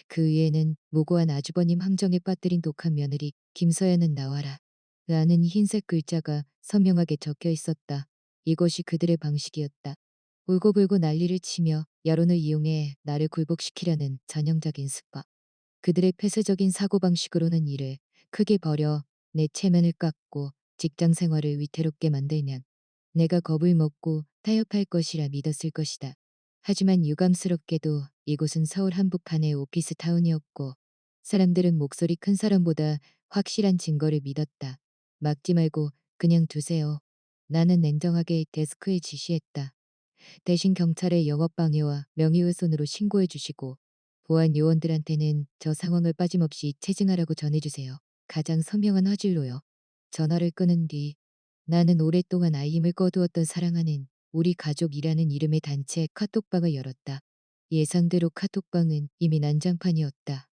그 위에는 무고한 아주버님 함정에 빠뜨린 독한 며느리 김서연은 나와라 라는 흰색 글자가 선명하게 적혀 있었다. 이것이 그들의 방식이었다. 울고불고 난리를 치며 여론을 이용해 나를 굴복시키려는 전형적인 습관. 그들의 폐쇄적인 사고방식으로는 이를 크게 버려 내 체면을 깎고 직장 생활을 위태롭게 만들면 내가 겁을 먹고 타협할 것이라 믿었을 것이다. 하지만 유감스럽게도 이곳은 서울 한복판의 오피스 타운이었고 사람들은 목소리 큰 사람보다 확실한 증거를 믿었다. 막지 말고 그냥 두세요. 나는 냉정하게 데스크에 지시했다. 대신 경찰에 영업방해와 명예훼손으로 신고해 주시고 보안 요원들한테는 저 상황을 빠짐없이 체증하라고 전해주세요. 가장 선명한 화질로요. 전화를 끊은 뒤 나는 오랫동안 알림을 꺼두었던 사랑하는 우리 가족이라는 이름의 단체 카톡방을 열었다. 예상대로 카톡방은 이미 난장판이었다.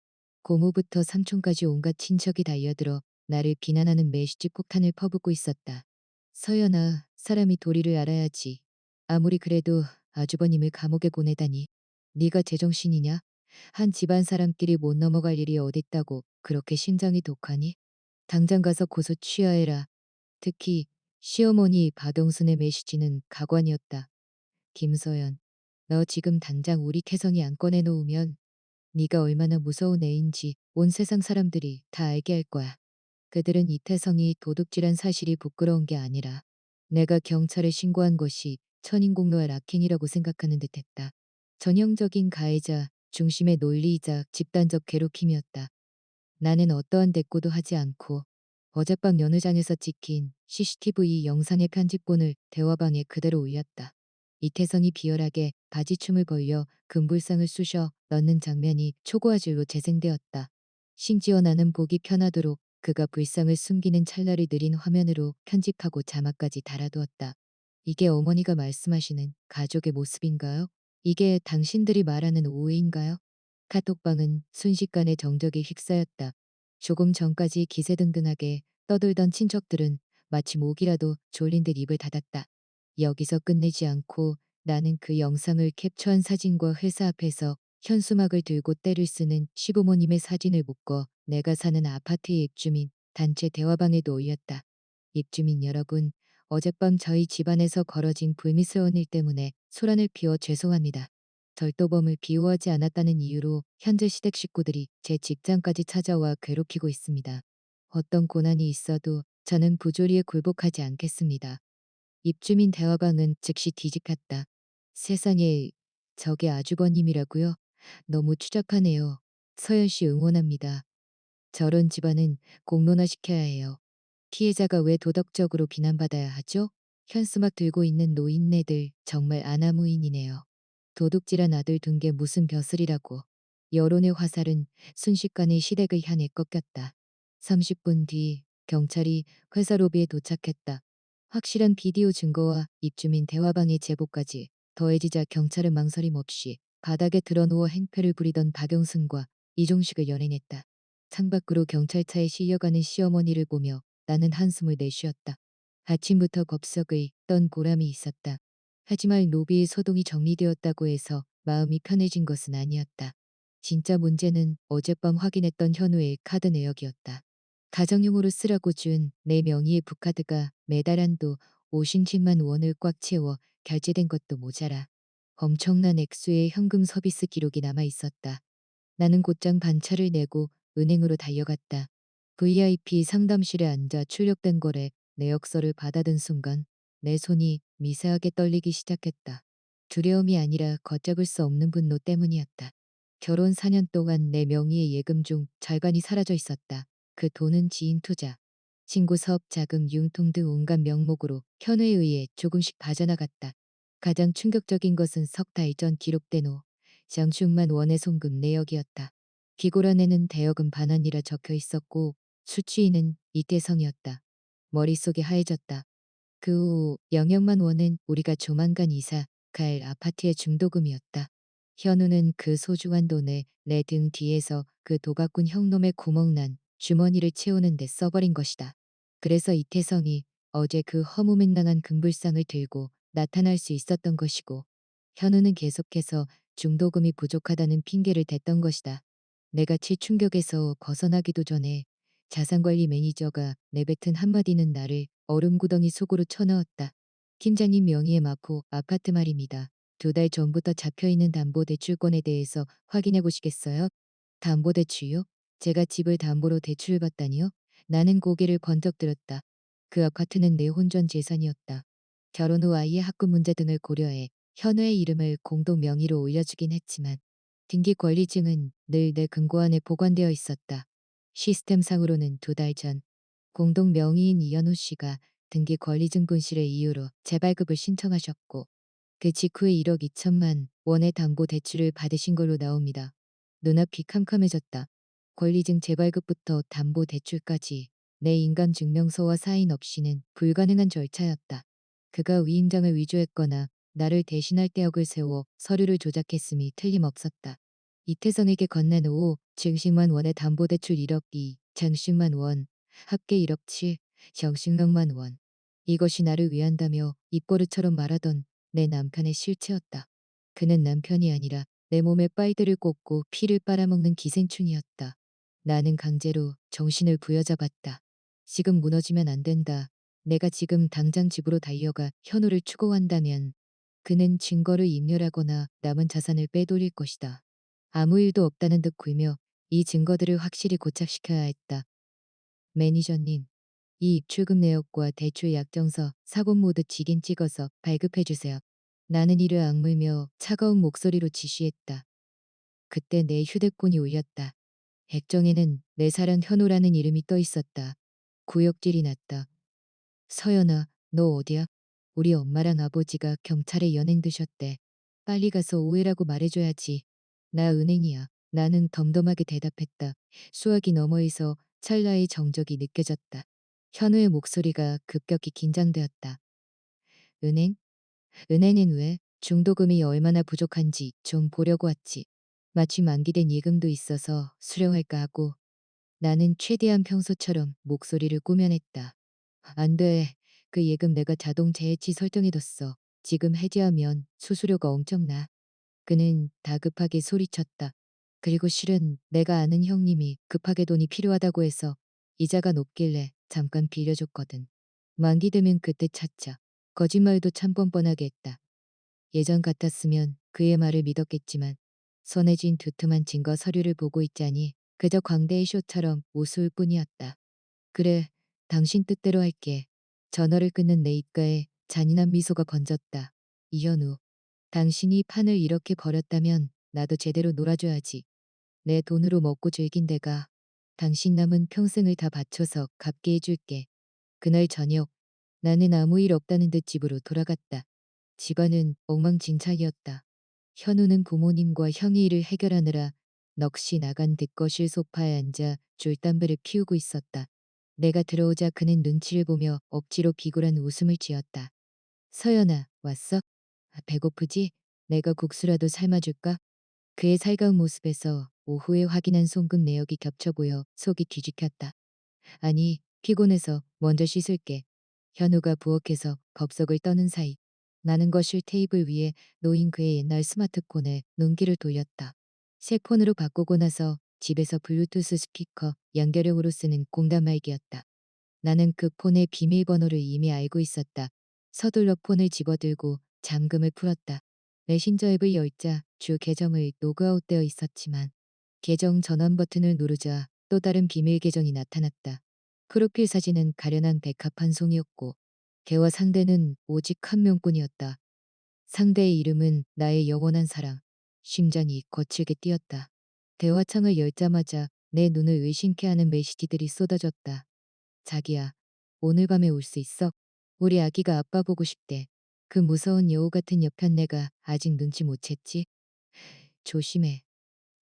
고모부터 삼촌까지 온갖 친척이 달려들어 나를 비난하는 메시지 폭탄을 퍼붓고 있었다. 서연아, 사람이 도리를 알아야지. 아무리 그래도 아주버님을 감옥에 보내다니. 네가 제정신이냐? 한 집안 사람끼리 못 넘어갈 일이 어딨다고 그렇게 심장이 독하니? 당장 가서 고소 취하해라. 특히 시어머니 박영순의 메시지는 가관이었다. 김서연, 너 지금 당장 우리 캐성이 안 꺼내놓으면 네가 얼마나 무서운 애인지 온 세상 사람들이 다 알게 할 거야. 그들은 이태성이 도둑질한 사실이 부끄러운 게 아니라 내가 경찰에 신고한 것이 천인공노할 악행이라고 생각하는 듯했다. 전형적인 가해자 중심의 논리이자 집단적 괴롭힘이었다. 나는 어떠한 대꾸도 하지 않고 어젯밤 연회장에서 찍힌 CCTV 영상의 편집본을 대화방에 그대로 올렸다. 이태성이 비열하게 바지춤을 벌려 금불상을 쑤셔 넣는 장면이 초고화질로 재생되었다. 심지어 나는 보기 편하도록 그가 불상을 숨기는 찰나를 느린 화면으로 편집하고 자막까지 달아두었다. 이게 어머니가 말씀하시는 가족의 모습인가요? 이게 당신들이 말하는 오해인가요? 카톡방은 순식간에 정적이 휩싸였다. 조금 전까지 기세등등하게 떠들던 친척들은 마치 모기라도 졸린 듯 입을 닫았다. 여기서 끝내지 않고 나는 그 영상을 캡처한 사진과 회사 앞에서 현수막을 들고 때를 쓰는 시부모님의 사진을 묶어 내가 사는 아파트의 입주민 단체 대화방에도 올렸다. 입주민 여러분, 어젯밤 저희 집안에서 벌어진 불미스러운 일 때문에 소란을 피워 죄송합니다. 절도범을 비호하지 않았다는 이유로 현재 시댁 식구들이 제 직장까지 찾아와 괴롭히고 있습니다. 어떤 고난이 있어도 저는 부조리에 굴복하지 않겠습니다. 입주민 대화방은 즉시 뒤집혔다. 세상에, 저게 아주버님이라고요? 너무 추잡하네요. 서연 씨 응원합니다. 저런 집안은 공론화시켜야 해요. 피해자가 왜 도덕적으로 비난받아야 하죠? 현수막 들고 있는 노인네들 정말 아나무인이네요. 도둑질한 아들 둔 게 무슨 벼슬이라고. 여론의 화살은 순식간에 시댁을 향해 꺾였다. 30분 뒤 경찰이 회사 로비에 도착했다. 확실한 비디오 증거와 입주민 대화방의 제보까지 더해지자 경찰은 망설임 없이 바닥에 드러누워 행패를 부리던 박영순과 이종식을 연행했다. 창밖으로 경찰차에 실려가는 시어머니를 보며 나는 한숨을 내쉬었다. 아침부터 겁석을 떤 보람이 있었다. 하지만 로비의 소동이 정리되었다고 해서 마음이 편해진 것은 아니었다. 진짜 문제는 어젯밤 확인했던 현우의 카드 내역이었다. 가정용으로 쓰라고 준 내 명의의 부카드가 매달 한도 50만 원을 꽉 채워 결제된 것도 모자라 엄청난 액수의 현금 서비스 기록이 남아 있었다. 나는 곧장 반차를 내고 은행으로 달려갔다. VIP 상담실에 앉아 출력된 거래 내역서를 받아든 순간 내 손이 미세하게 떨리기 시작했다. 두려움이 아니라 걷잡을 수 없는 분노 때문이었다. 결혼 4년 동안 내 명의의 예금 중 절반이 사라져 있었다. 그 돈은 지인 투자, 친구 사업 자금 융통 등 온갖 명목으로 현회에 의해 조금씩 빠져나갔다. 가장 충격적인 것은 석 달 전 기록된 후 장충만 원의 송금 내역이었다. 기고란에는 대여금 반환이라 적혀 있었고 수취인은 이태성이었다. 머릿속이 하얘졌다. 그 후 영역만 원은 우리가 조만간 이사 갈 아파트의 중도금이었다. 현우는 그 소중한 돈을 내 등 뒤에서 그 도각꾼 형놈의 구멍난 주머니를 채우는 데 써버린 것이다. 그래서 이태성이 어제 그 허무맹랑한 금불상을 들고 나타날 수 있었던 것이고 현우는 계속해서 중도금이 부족하다는 핑계를 댔던 것이다. 내가 치 충격에서 벗어나기도 전에 자산관리 매니저가 내뱉은 한마디는 나를 얼음구덩이 속으로 쳐넣었다. 팀장님 명의의 마포 아파트 말입니다. 2달 전부터 잡혀있는 담보대출권에 대해서 확인해 보시겠어요? 담보대출요? 제가 집을 담보로 대출을 받다니요? 나는 고개를 번쩍 들었다. 그 아파트는 내 혼전 재산이었다. 결혼 후 아이의 학군 문제 등을 고려해 현우의 이름을 공동 명의로 올려주긴 했지만 등기 권리증은 늘 내 금고안에 보관되어 있었다. 시스템상으로는 2달 전 공동 명의인 이현우 씨가 등기 권리증 분실을 이유로 재발급을 신청하셨고 그 직후에 1억 2천만 원의 담보 대출을 받으신 걸로 나옵니다. 눈앞이 캄캄해졌다. 권리증 재발급부터 담보 대출까지 내 인감증명서와 사인 없이는 불가능한 절차였다. 그가 위임장을 위조했거나 나를 대신할 대역을 세워 서류를 조작했음이 틀림없었다. 이태성에게 건넨 후 증식만 원의 담보대출 1억 2, 장식만 원, 합계 1억 7, 정식명만 원. 이것이 나를 위한다며 입버릇처럼 말하던 내 남편의 실체였다. 그는 남편이 아니라 내 몸에 빨대를 꽂고 피를 빨아먹는 기생충이었다. 나는 강제로 정신을 부여잡았다. 지금 무너지면 안 된다. 내가 지금 당장 집으로 달려가 현우를 추궁한다면 그는 증거를 인멸하거나 남은 자산을 빼돌릴 것이다. 아무 일도 없다는 듯 굴며 이 증거들을 확실히 고착시켜야 했다. 매니저님, 이 입출금 내역과 대출 약정서 사본 모두 직인 찍어서 발급해 주세요. 나는 이를 악물며 차가운 목소리로 지시했다. 그때 내 휴대폰이 울렸다. 액정에는 내 사랑 현우라는 이름이 떠 있었다. 구역질이 났다. 서연아, 너 어디야? 우리 엄마랑 아버지가 경찰에 연행드셨대. 빨리 가서 오해라고 말해줘야지. 나 은행이야. 나는 덤덤하게 대답했다. 수화기 너머에서 찰나의 정적이 느껴졌다. 현우의 목소리가 급격히 긴장되었다. 은행? 은행엔 왜? 중도금이 얼마나 부족한지 좀 보려고 왔지. 마침 만기된 예금도 있어서 수령할까 하고. 나는 최대한 평소처럼 목소리를 꾸며냈다. 안 돼. 그 예금 내가 자동 재해치 설정해뒀어. 지금 해지하면 수수료가 엄청나. 그는 다급하게 소리쳤다. 그리고 실은 내가 아는 형님이 급하게 돈이 필요하다고 해서 이자가 높길래 잠깐 빌려줬거든. 만기 되면 그때 찾자. 거짓말도 참 뻔뻔하게 했다. 예전 같았으면 그의 말을 믿었겠지만 손에 쥔 두툼한 증거 서류를 보고 있자니 그저 광대의 쇼처럼 우스울 뿐이었다. 그래, 당신 뜻대로 할게. 전화를 끊는 내 입가에 잔인한 미소가 번졌다. 이현우, 당신이 판을 이렇게 벌였다면 나도 제대로 놀아줘야지. 내 돈으로 먹고 즐긴 데가 당신 남은 평생을 다 바쳐서 갚게 해줄게. 그날 저녁 나는 아무 일 없다는 듯 집으로 돌아갔다. 집안은 엉망진창이었다. 현우는 부모님과 형의 일을 해결하느라 넋이 나간 듯 거실 소파에 앉아 줄담배를 피우고 있었다. 내가 들어오자 그는 눈치를 보며 억지로 비굴한 웃음을 지었다. 서연아, 왔어? 배고프지? 내가 국수라도 삶아줄까? 그의 살가운 모습에서 오후에 확인한 송금 내역이 겹쳐 보여 속이 뒤죽였다. 아니, 피곤해서 먼저 씻을게. 현우가 부엌에서 겁석을 떠는 사이 나는 거실 테이블 위에 놓인 그의 옛날 스마트폰에 눈길을 돌렸다. 새 폰으로 바꾸고 나서 집에서 블루투스 스피커 연결용으로 쓰는 공단말기였다. 나는 그 폰의 비밀번호를 이미 알고 있었다. 서둘러 폰을 집어들고 잠금을 풀었다. 메신저 앱을 열자 주 계정을 로그아웃되어 있었지만 계정 전원 버튼을 누르자 또 다른 비밀 계정이 나타났다. 프로필 사진은 가련한 백합 한 송이었고 걔와 상대는 오직 한 명뿐이었다. 상대의 이름은 나의 영원한 사랑. 심장이 거칠게 뛰었다. 대화창을 열자마자 내 눈을 의심케 하는 메시지들이 쏟아졌다. 자기야, 오늘 밤에 올 수 있어? 우리 아기가 아빠 보고 싶대. 그 무서운 여우 같은 여편 내가 아직 눈치 못 챘지? 조심해.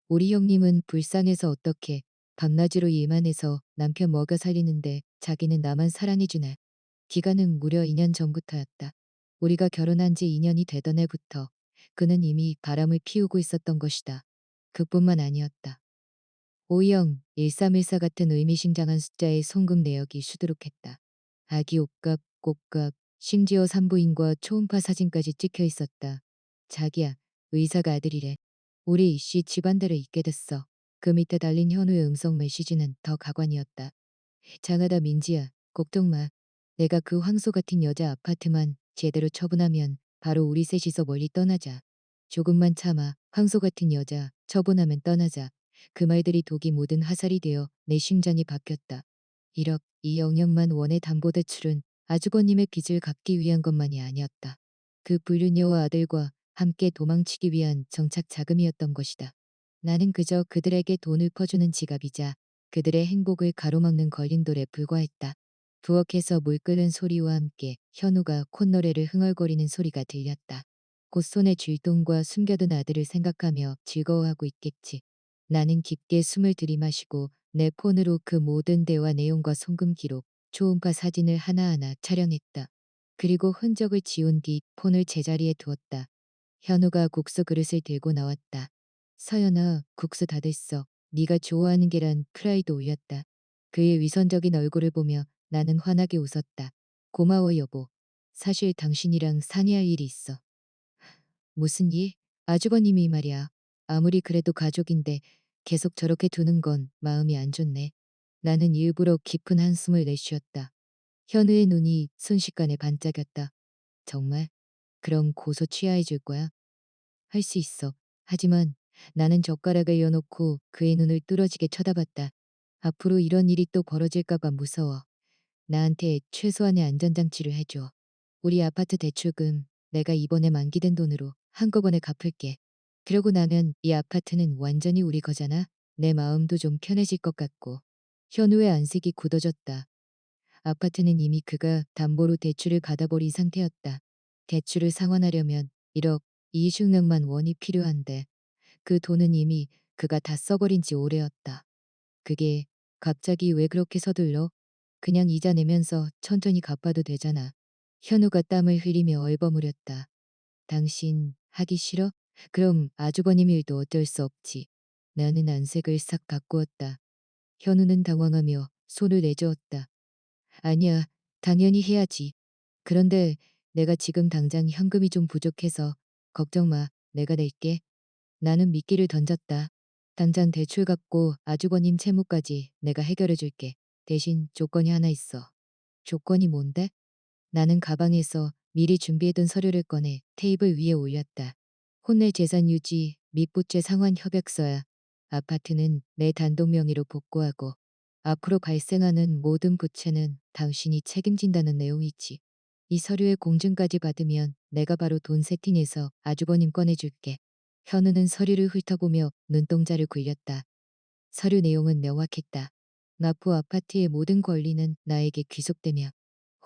우리 형님은 불쌍해서 어떻게 밤낮으로 일만 해서 남편 먹여 살리는데 자기는 나만 사랑해주네. 기간은 무려 2년 전부터였다. 우리가 결혼한 지 2년이 되던 해부터 그는 이미 바람을 피우고 있었던 것이다. 그뿐만 아니었다. 오형 1314 같은 의미심장한 숫자의 송금 내역이 수두룩했다. 아기 옷값, 꽃값, 심지어 산부인과 초음파 사진까지 찍혀 있었다. 자기야, 의사가 아들이래. 우리 이씨 집안대로 있게 됐어. 그 밑에 달린 현우의 음성 메시지는 더 가관이었다. 장하다 민지야, 걱정 마. 내가 그 황소 같은 여자 아파트만 제대로 처분하면 바로 우리 셋이서 멀리 떠나자. 조금만 참아. 황소 같은 여자 처분하면 떠나자. 그 말들이 독이 묻은 화살이 되어 내 심장이 바뀌었다. 1억, 이 영역만 원의 담보대출은 아주버님의 빚을 갚기 위한 것만이 아니었다. 그 불륜녀와 아들과 함께 도망치기 위한 정착 자금이었던 것이다. 나는 그저 그들에게 돈을 퍼주는 지갑이자 그들의 행복을 가로막는 걸림돌에 불과했다. 부엌에서 물 끓는 소리와 함께 현우가 콧노래를 흥얼거리는 소리가 들렸다. 곧 손에 쥘 돈과 숨겨둔 아들을 생각하며 즐거워하고 있겠지. 나는 깊게 숨을 들이마시고 내 폰으로 그 모든 대화 내용과 송금 기록, 초음파 사진을 하나하나 촬영했다. 그리고 흔적을 지운 뒤 폰을 제자리에 두었다. 현우가 국수 그릇을 들고 나왔다. 서연아, 국수 다 됐어. 네가 좋아하는 계란 프라이도 올렸다. 그의 위선적인 얼굴을 보며 나는 환하게 웃었다. 고마워 여보. 사실 당신이랑 상의할 일이 있어. 무슨 일? 아주버님이 말이야. 아무리 그래도 가족인데 계속 저렇게 두는 건 마음이 안 좋네. 나는 일부러 깊은 한숨을 내쉬었다. 현우의 눈이 순식간에 반짝였다. 정말? 그럼 고소 취하해 줄 거야? 할 수 있어. 하지만 나는 젓가락을 이어놓고 그의 눈을 뚫어지게 쳐다봤다. 앞으로 이런 일이 또 벌어질까봐 무서워. 나한테 최소한의 안전장치를 해줘. 우리 아파트 대출금 내가 이번에 만기된 돈으로 한꺼번에 갚을게. 그러고 나면 이 아파트는 완전히 우리 거잖아. 내 마음도 좀 편해질 것 같고. 현우의 안색이 굳어졌다. 아파트는 이미 그가 담보로 대출을 받아버린 상태였다. 대출을 상환하려면 1억 20억만 원이 필요한데 그 돈은 이미 그가 다 써버린 지 오래였다. 그게 갑자기 왜 그렇게 서둘러? 그냥 이자 내면서 천천히 갚아도 되잖아. 현우가 땀을 흘리며 얼버무렸다. 당신 하기 싫어? 그럼 아주버님 일도 어쩔 수 없지. 나는 안색을 싹 바꾸었다. 현우는 당황하며 손을 내저었다. 아니야, 당연히 해야지. 그런데 내가 지금 당장 현금이 좀 부족해서 걱정 마, 내가 낼게. 나는 미끼를 던졌다. 당장 대출 갚고 아주버님 채무까지 내가 해결해 줄게. 대신 조건이 하나 있어. 조건이 뭔데? 나는 가방에서 미리 준비해둔 서류를 꺼내 테이블 위에 올렸다. 혼내 재산 유지 및 부채 상환 협약서야. 아파트는 내 단독 명의로 복구하고 앞으로 발생하는 모든 부채는 당신이 책임진다는 내용이지. 이 서류의 공증까지 받으면 내가 바로 돈 세팅해서 아주버님 꺼내줄게. 현우는 서류를 훑어보며 눈동자를 굴렸다. 서류 내용은 명확했다. 나포 아파트의 모든 권리는 나에게 귀속되며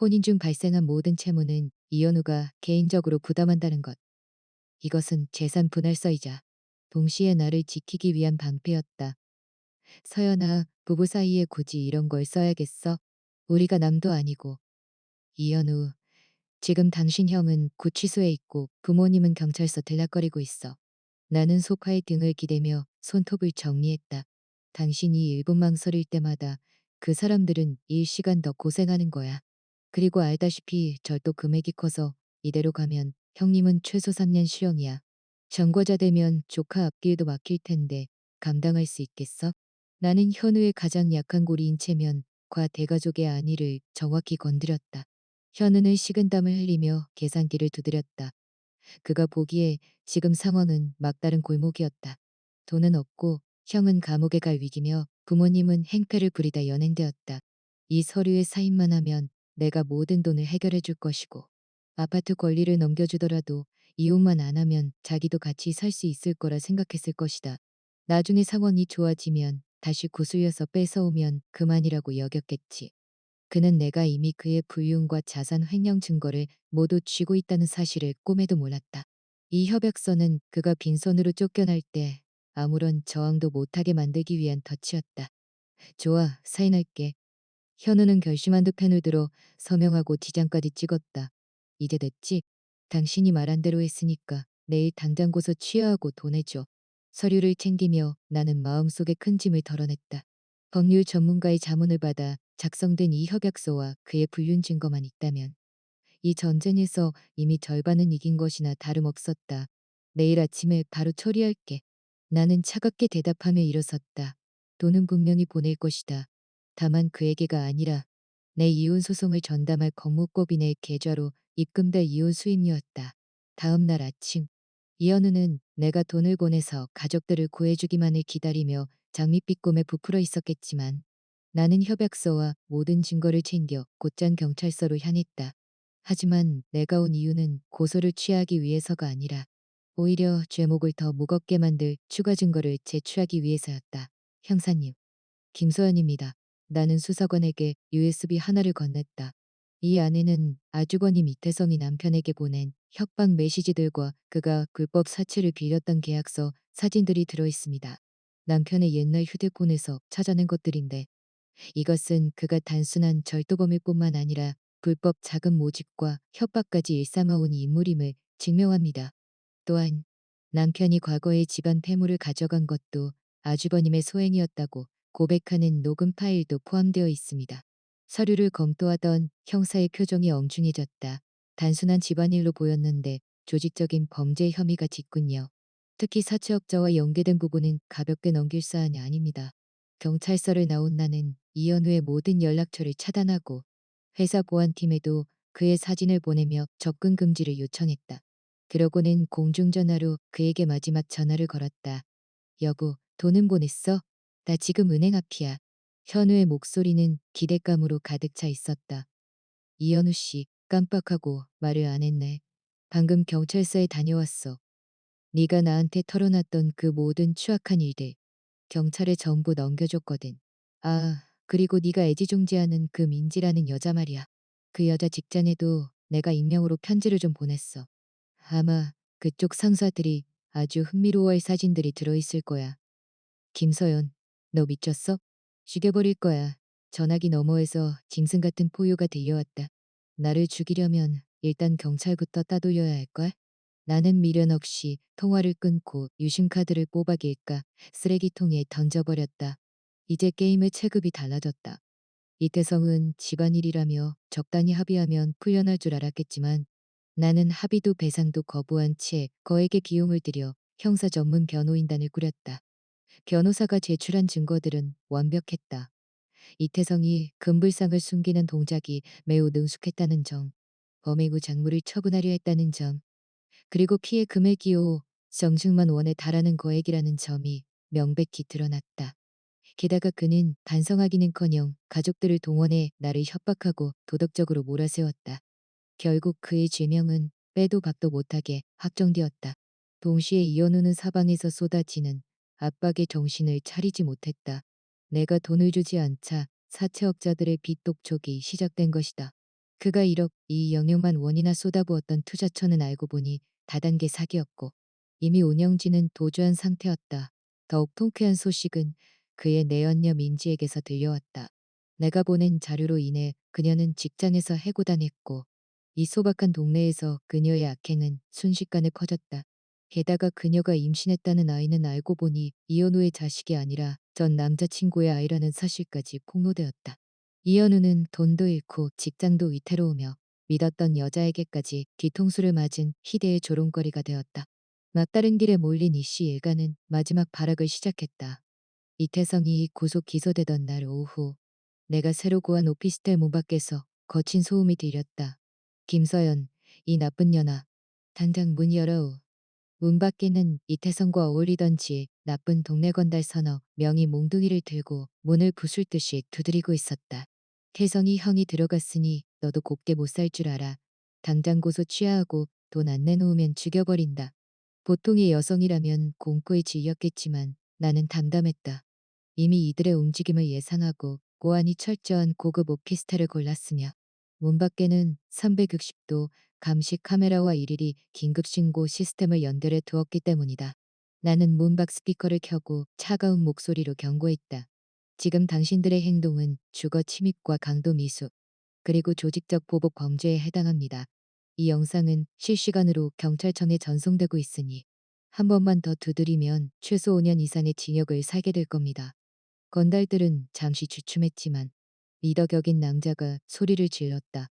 혼인 중 발생한 모든 채무는 이현우가 개인적으로 부담한다는 것. 이것은 재산 분할서이자 동시에 나를 지키기 위한 방패였다. 서연아, 부부 사이에 굳이 이런 걸 써야겠어? 우리가 남도 아니고. 이현우, 지금 당신 형은 구치소에 있고 부모님은 경찰서 들락거리고 있어. 나는 소파에 등을 기대며 손톱을 정리했다. 당신이 일본 망설일 때마다 그 사람들은 일시간 더 고생하는 거야. 그리고 알다시피 절도 금액이 커서 이대로 가면 형님은 최소 3년 실형이야. 전과자 되면 조카 앞길도 막힐 텐데 감당할 수 있겠어? 나는 현우의 가장 약한 고리인 체면과 대가족의 안위를 정확히 건드렸다. 현우는 식은땀을 흘리며 계산기를 두드렸다. 그가 보기에 지금 상황은 막다른 골목이었다. 돈은 없고 형은 감옥에 갈 위기며 부모님은 행패를 부리다 연행되었다. 이 서류에 사인만 하면 내가 모든 돈을 해결해 줄 것이고 아파트 권리를 넘겨주더라도 이혼만 안 하면 자기도 같이 살 수 있을 거라 생각했을 것이다. 나중에 상황이 좋아지면 다시 구슬려서 뺏어오면 그만이라고 여겼겠지. 그는 내가 이미 그의 불륜과 자산 횡령 증거를 모두 쥐고 있다는 사실을 꿈에도 몰랐다. 이 협약서는 그가 빈손으로 쫓겨날 때 아무런 저항도 못하게 만들기 위한 덫이었다. 좋아, 사인할게. 현우는 결심한 듯 펜을 들어 서명하고 지장까지 찍었다. 이제 됐지? 당신이 말한 대로 했으니까 내일 당장 고서 취하하고 보내줘. 서류를 챙기며 나는 마음속에 큰 짐을 덜어냈다. 법률 전문가의 자문을 받아 작성된 이 협약서와 그의 불륜 증거만 있다면 이 전쟁에서 이미 절반은 이긴 것이나 다름없었다. 내일 아침에 바로 처리할게. 나는 차갑게 대답하며 일어섰다. 돈은 분명히 보낼 것이다. 다만 그에게가 아니라 내 이혼 소송을 전담할 법무법인의 계좌로 입금될 이혼 수임료였다. 다음 날 아침 이현우는 내가 돈을 보내서 가족들을 구해주기만을 기다리며 장밋빛 꿈에 부풀어 있었겠지만 나는 협약서와 모든 증거를 챙겨 곧장 경찰서로 향했다. 하지만 내가 온 이유는 고소를 취하기 위해서가 아니라 오히려 죄목을 더 무겁게 만들 추가 증거를 제출하기 위해서였다. 형사님, 김소연입니다. 나는 수사관에게 USB 하나를 건넸다. 이 안에는 아주버님 이태성이 남편에게 보낸 협박 메시지들과 그가 불법 사채를 빌렸던 계약서, 사진들이 들어있습니다. 남편의 옛날 휴대폰에서 찾아낸 것들인데 이것은 그가 단순한 절도범일 뿐만 아니라 불법 자금 모집과 협박까지 일삼아온 인물임을 증명합니다. 또한 남편이 과거에 집안 폐물을 가져간 것도 아주버님의 소행이었다고 고백하는 녹음 파일도 포함되어 있습니다. 서류를 검토하던 형사의 표정이 엉중해졌다. 단순한 집안일로 보였는데 조직적인 범죄 혐의가 짙군요. 특히 사채업자와 연계된 부분은 가볍게 넘길 사안이 아닙니다. 경찰서를 나온 나는 이현우의 모든 연락처를 차단하고 회사 보안팀에도 그의 사진을 보내며 접근 금지를 요청했다. 그러고는 공중전화로 그에게 마지막 전화를 걸었다. 여보, 돈은 보냈어? 나 지금 은행 앞이야. 현우의 목소리는 기대감으로 가득 차 있었다. 이현우 씨, 깜빡하고 말을 안 했네. 방금 경찰서에 다녀왔어. 네가 나한테 털어놨던 그 모든 추악한 일들 경찰에 전부 넘겨줬거든. 아, 그리고 네가 애지중지하는 그 민지라는 여자 말이야. 그 여자 직장에도 내가 익명으로 편지를 좀 보냈어. 아마 그쪽 상사들이 아주 흥미로워할 사진들이 들어있을 거야. 김서연, 너 미쳤어? 죽여버릴 거야. 전화기 너머에서 짐승 같은 포효가 들려왔다. 나를 죽이려면 일단 경찰부터 따돌려야 할걸? 나는 미련 없이 통화를 끊고 유심카드를 뽑아길까 쓰레기통에 던져버렸다. 이제 게임의 체급이 달라졌다. 이태성은 집안일이라며 적당히 합의하면 풀려날 줄 알았겠지만 나는 합의도 배상도 거부한 채 거액의 비용을 들여 형사 전문 변호인단을 꾸렸다. 변호사가 제출한 증거들은 완벽했다. 이태성이 금불상을 숨기는 동작이 매우 능숙했다는 점, 범행 후 작물을 처분하려 했다는 점, 그리고 피해 금액이 정승만 원에 달하는 거액이라는 점이 명백히 드러났다. 게다가 그는 반성하기는커녕 가족들을 동원해 나를 협박하고 도덕적으로 몰아세웠다. 결국 그의 죄명은 빼도 박도 못하게 확정되었다. 동시에 이현우는 사방에서 쏟아지는 압박에 정신을 차리지 못했다. 내가 돈을 주지 않자 사채업자들의 빚 독촉이 시작된 것이다. 그가 1억 이 영역만 원이나 쏟아부었던 투자처는 알고 보니 다단계 사기였고 이미 운영진은 도주한 상태였다. 더욱 통쾌한 소식은 그의 내연녀 민지에게서 들려왔다. 내가 보낸 자료로 인해 그녀는 직장에서 해고당했고 이 소박한 동네에서 그녀의 악행은 순식간에 커졌다. 게다가 그녀가 임신했다는 아이는 알고 보니 이현우의 자식이 아니라 전 남자친구의 아이라는 사실까지 폭로되었다. 이현우는 돈도 잃고 직장도 위태로우며 믿었던 여자에게까지 뒤통수를 맞은 희대의 조롱거리가 되었다. 막다른 길에 몰린 이씨 일가는 마지막 발악을 시작했다. 이태성이 구속 기소되던 날 오후 내가 새로 구한 오피스텔 문 밖에서 거친 소음이 들렸다. 김서연, 이 나쁜 년아. 당장 문 열어오. 문 밖에는 이태성과 어울리던지 나쁜 동네 건달 서너 명이 몽둥이를 들고 문을 부술 듯이 두드리고 있었다. 태성이 형이 들어갔으니 너도 곱게 못 살 줄 알아. 당장 고소 취하하고 돈 안 내놓으면 죽여버린다. 보통의 여성이라면 공포에 질렸겠지만 나는 담담했다. 이미 이들의 움직임을 예상하고 보안이 철저한 고급 오피스텔을 골랐으며 문 밖에는 360도 감시 카메라와 일일이 긴급 신고 시스템을 연결해 두었기 때문이다. 나는 문 밖 스피커를 켜고 차가운 목소리로 경고했다. 지금 당신들의 행동은 주거 침입과 강도 미수, 그리고 조직적 보복 범죄에 해당합니다. 이 영상은 실시간으로 경찰청에 전송되고 있으니 한 번만 더 두드리면 최소 5년 이상의 징역을 살게 될 겁니다. 건달들은 잠시 주춤했지만 리더 격인 남자가 소리를 질렀다.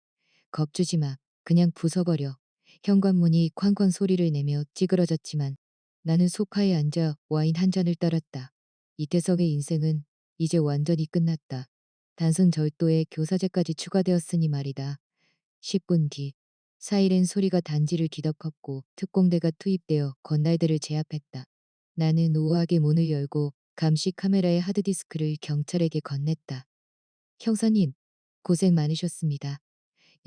겁주지 마. 그냥 부숴버려. 현관문이 쾅쾅 소리를 내며 찌그러졌지만 나는 소파에 앉아 와인 한 잔을 따랐다. 이태석의 인생은 이제 완전히 끝났다. 단순 절도에 교사죄까지 추가되었으니 말이다. 10분 뒤 사이렌 소리가 단지를 뒤덮었고 특공대가 투입되어 건달들을 제압했다. 나는 우아하게 문을 열고 감시 카메라의 하드디스크를 경찰에게 건넸다. 형사님, 고생 많으셨습니다.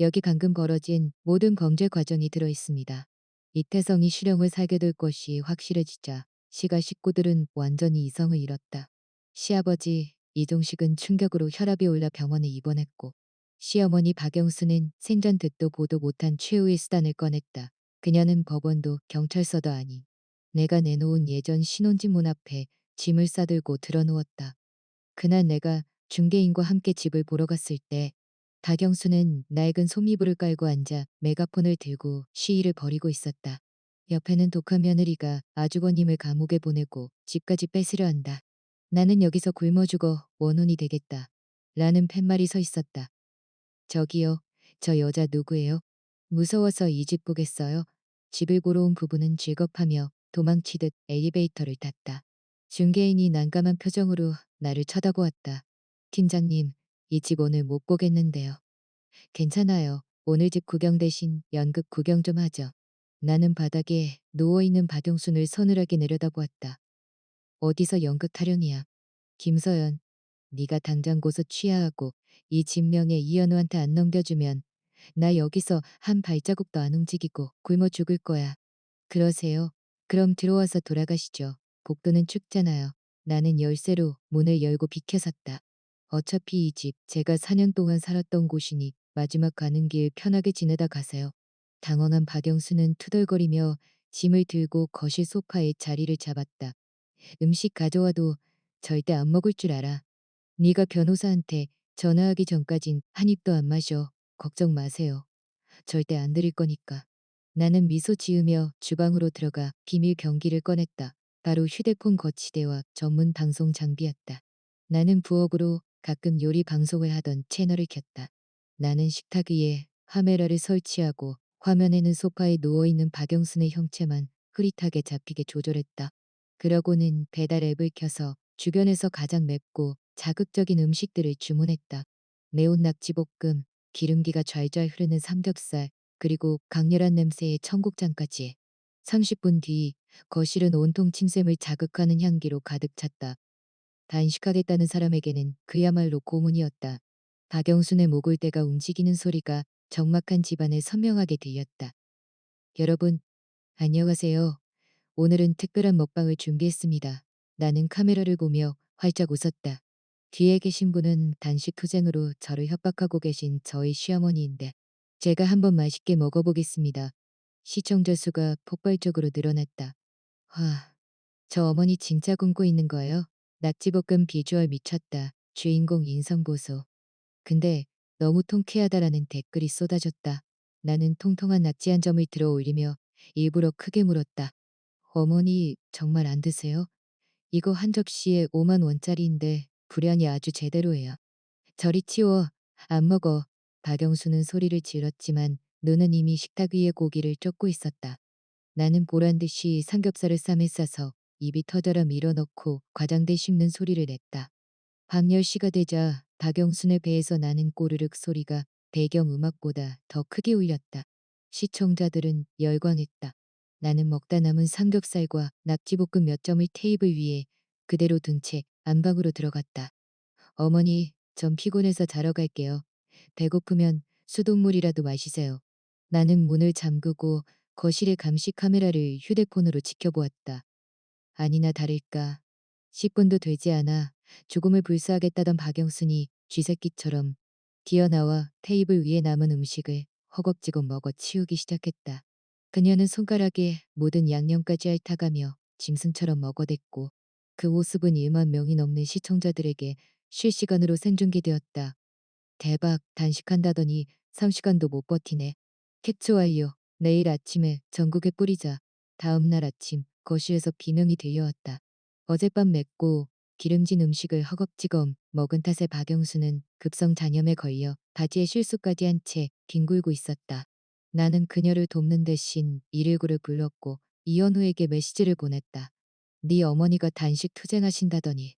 여기 방금 벌어진 모든 범죄 과정이 들어 있습니다. 이태성이 실형을 살게 될 것이 확실해지자 시가 식구들은 완전히 이성을 잃었다. 시아버지 이종식은 충격으로 혈압이 올라 병원에 입원했고 시어머니 박영수는 생전 듣도 보도 못한 최후의 수단을 꺼냈다. 그녀는 법원도 경찰서도 아닌 내가 내놓은 예전 신혼집 문 앞에 짐을 싸들고 드러누웠다. 그날 내가 중개인과 함께 집을 보러 갔을 때 박영수는 낡은 소미불을 깔고 앉아 메가폰을 들고 시위를 벌이고 있었다. 옆에는 독한 며느리가 아주버님을 감옥에 보내고 집까지 뺏으려 한다. 나는 여기서 굶어 죽어 원혼이 되겠다. 라는 팻말이 서 있었다. 저기요, 저 여자 누구예요? 무서워서 이 집 보겠어요? 집을 보러 온 부부는 즐겁하며 도망치듯 엘리베이터를 탔다. 중개인이 난감한 표정으로 나를 쳐다보았다. 팀장님, 이 집 오늘 못 보겠는데요. 괜찮아요. 오늘 집 구경 대신 연극 구경 좀 하죠. 나는 바닥에 누워있는 박용순을 서늘하게 내려다보았다. 어디서 연극 타령이야. 김서연, 네가 당장 고소 취하하고 이 진명에 이현우한테 안 넘겨주면 나 여기서 한 발자국도 안 움직이고 굶어 죽을 거야. 그러세요? 그럼 들어와서 돌아가시죠. 복도는 춥잖아요. 나는 열쇠로 문을 열고 비켜섰다. 어차피 이 집 제가 4년 동안 살았던 곳이니 마지막 가는 길 편하게 지내다 가세요. 당황한 박영수는 투덜거리며 짐을 들고 거실 소파에 자리를 잡았다. 음식 가져와도 절대 안 먹을 줄 알아. 네가 변호사한테 전화하기 전까진 한 입도 안 마셔. 걱정 마세요. 절대 안 드릴 거니까. 나는 미소 지으며 주방으로 들어가 비밀 경기를 꺼냈다. 바로 휴대폰 거치대와 전문 방송 장비였다. 나는 부엌으로 가끔 요리 방송을 하던 채널을 켰다. 나는 식탁 위에 카메라를 설치하고 화면에는 소파에 누워있는 박영순의 형체만 흐릿하게 잡히게 조절했다. 그러고는 배달 앱을 켜서 주변에서 가장 맵고 자극적인 음식들을 주문했다. 매운 낙지볶음, 기름기가 좌이좌이 흐르는 삼겹살, 그리고 강렬한 냄새의 청국장까지. 30분 뒤 거실은 온통 침샘을 자극하는 향기로 가득 찼다. 단식하겠다는 사람에게는 그야말로 고문이었다. 박영순의 목을대가 움직이는 소리가 적막한 집안에 선명하게 들렸다. 여러분, 안녕하세요. 오늘은 특별한 먹방을 준비했습니다. 나는 카메라를 보며 활짝 웃었다. 뒤에 계신 분은 단식 투쟁으로 저를 협박하고 계신 저희 시어머니인데 제가 한번 맛있게 먹어보겠습니다. 시청자 수가 폭발적으로 늘어났다. 와, 저 어머니 진짜 굶고 있는 거예요? 낙지볶음 비주얼 미쳤다. 주인공 인성 보소. 근데 너무 통쾌하다라는 댓글이 쏟아졌다. 나는 통통한 낙지 한 점을 들어 올리며 일부러 크게 물었다. 어머니 정말 안 드세요? 이거 한 접시에 5만 원짜리인데 분량이 아주 제대로예요. 저리 치워. 안 먹어. 박영수는 소리를 질렀지만 눈은 이미 식탁 위의 고기를 쫓고 있었다. 나는 보란 듯이 삼겹살을 쌈에 싸서 입이 터져라 밀어넣고 과장돼 씹는 소리를 냈다. 밤 10시가 되자 박영순의 배에서 나는 꼬르륵 소리가 배경 음악보다 더 크게 울렸다. 시청자들은 열광했다. 나는 먹다 남은 삼겹살과 낙지볶음 몇 점을 테이블 위에 그대로 둔 채 안방으로 들어갔다. 어머니, 전 피곤해서 자러 갈게요. 배고프면 수돗물이라도 마시세요. 나는 문을 잠그고 거실의 감시 카메라를 휴대폰으로 지켜보았다. 아니나 다를까 10분도 되지 않아 죽음을 불사하겠다던 박영순이 쥐새끼처럼 기어나와 테이블 위에 남은 음식을 허겁지겁 먹어 치우기 시작했다. 그녀는 손가락에 모든 양념까지 핥아가며 짐승처럼 먹어댔고 그 모습은 1만 명이 넘는 시청자들에게 실시간으로 생중계되었다. 대박, 단식한다더니 3시간도 못 버티네. 캡처 완료. 내일 아침에 전국에 뿌리자. 다음 날 아침 거실에서 비명이 들려왔다. 어젯밤 맵고 기름진 음식을 허겁지겁 먹은 탓에 박영수는 급성 잔염에 걸려 바지에 실수까지 한 채 뒹굴고 있었다. 나는 그녀를 돕는 대신 119를 불렀고 이현우에게 메시지를 보냈다. 네 어머니가 단식 투쟁하신다더니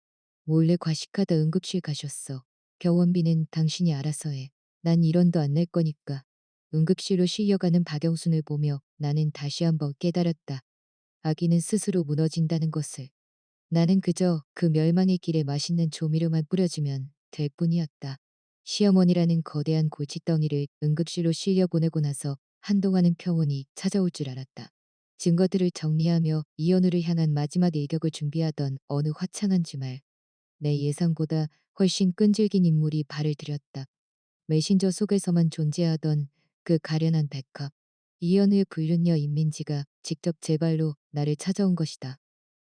몰래 과식하다 응급실 가셨어. 병원비는 당신이 알아서 해. 난 1원도 안 낼 거니까. 응급실로 실려가는 박영순을 보며 나는 다시 한번 깨달았다. 아기는 스스로 무너진다는 것을. 나는 그저 그 멸망의 길에 맛있는 조미료만 뿌려주면 될 뿐이었다. 시어머니라는 거대한 골칫덩이를 응급실로 실려보내고 나서 한동안은 평온이 찾아올 줄 알았다. 증거들을 정리하며 이현우를 향한 마지막 일격을 준비하던 어느 화창한 주말. 내 예상보다 훨씬 끈질긴 인물이 발을 들였다. 메신저 속에서만 존재하던 그 가련한 백합. 이현우의 불륜녀 임민지가 직접 제 발로 나를 찾아온 것이다.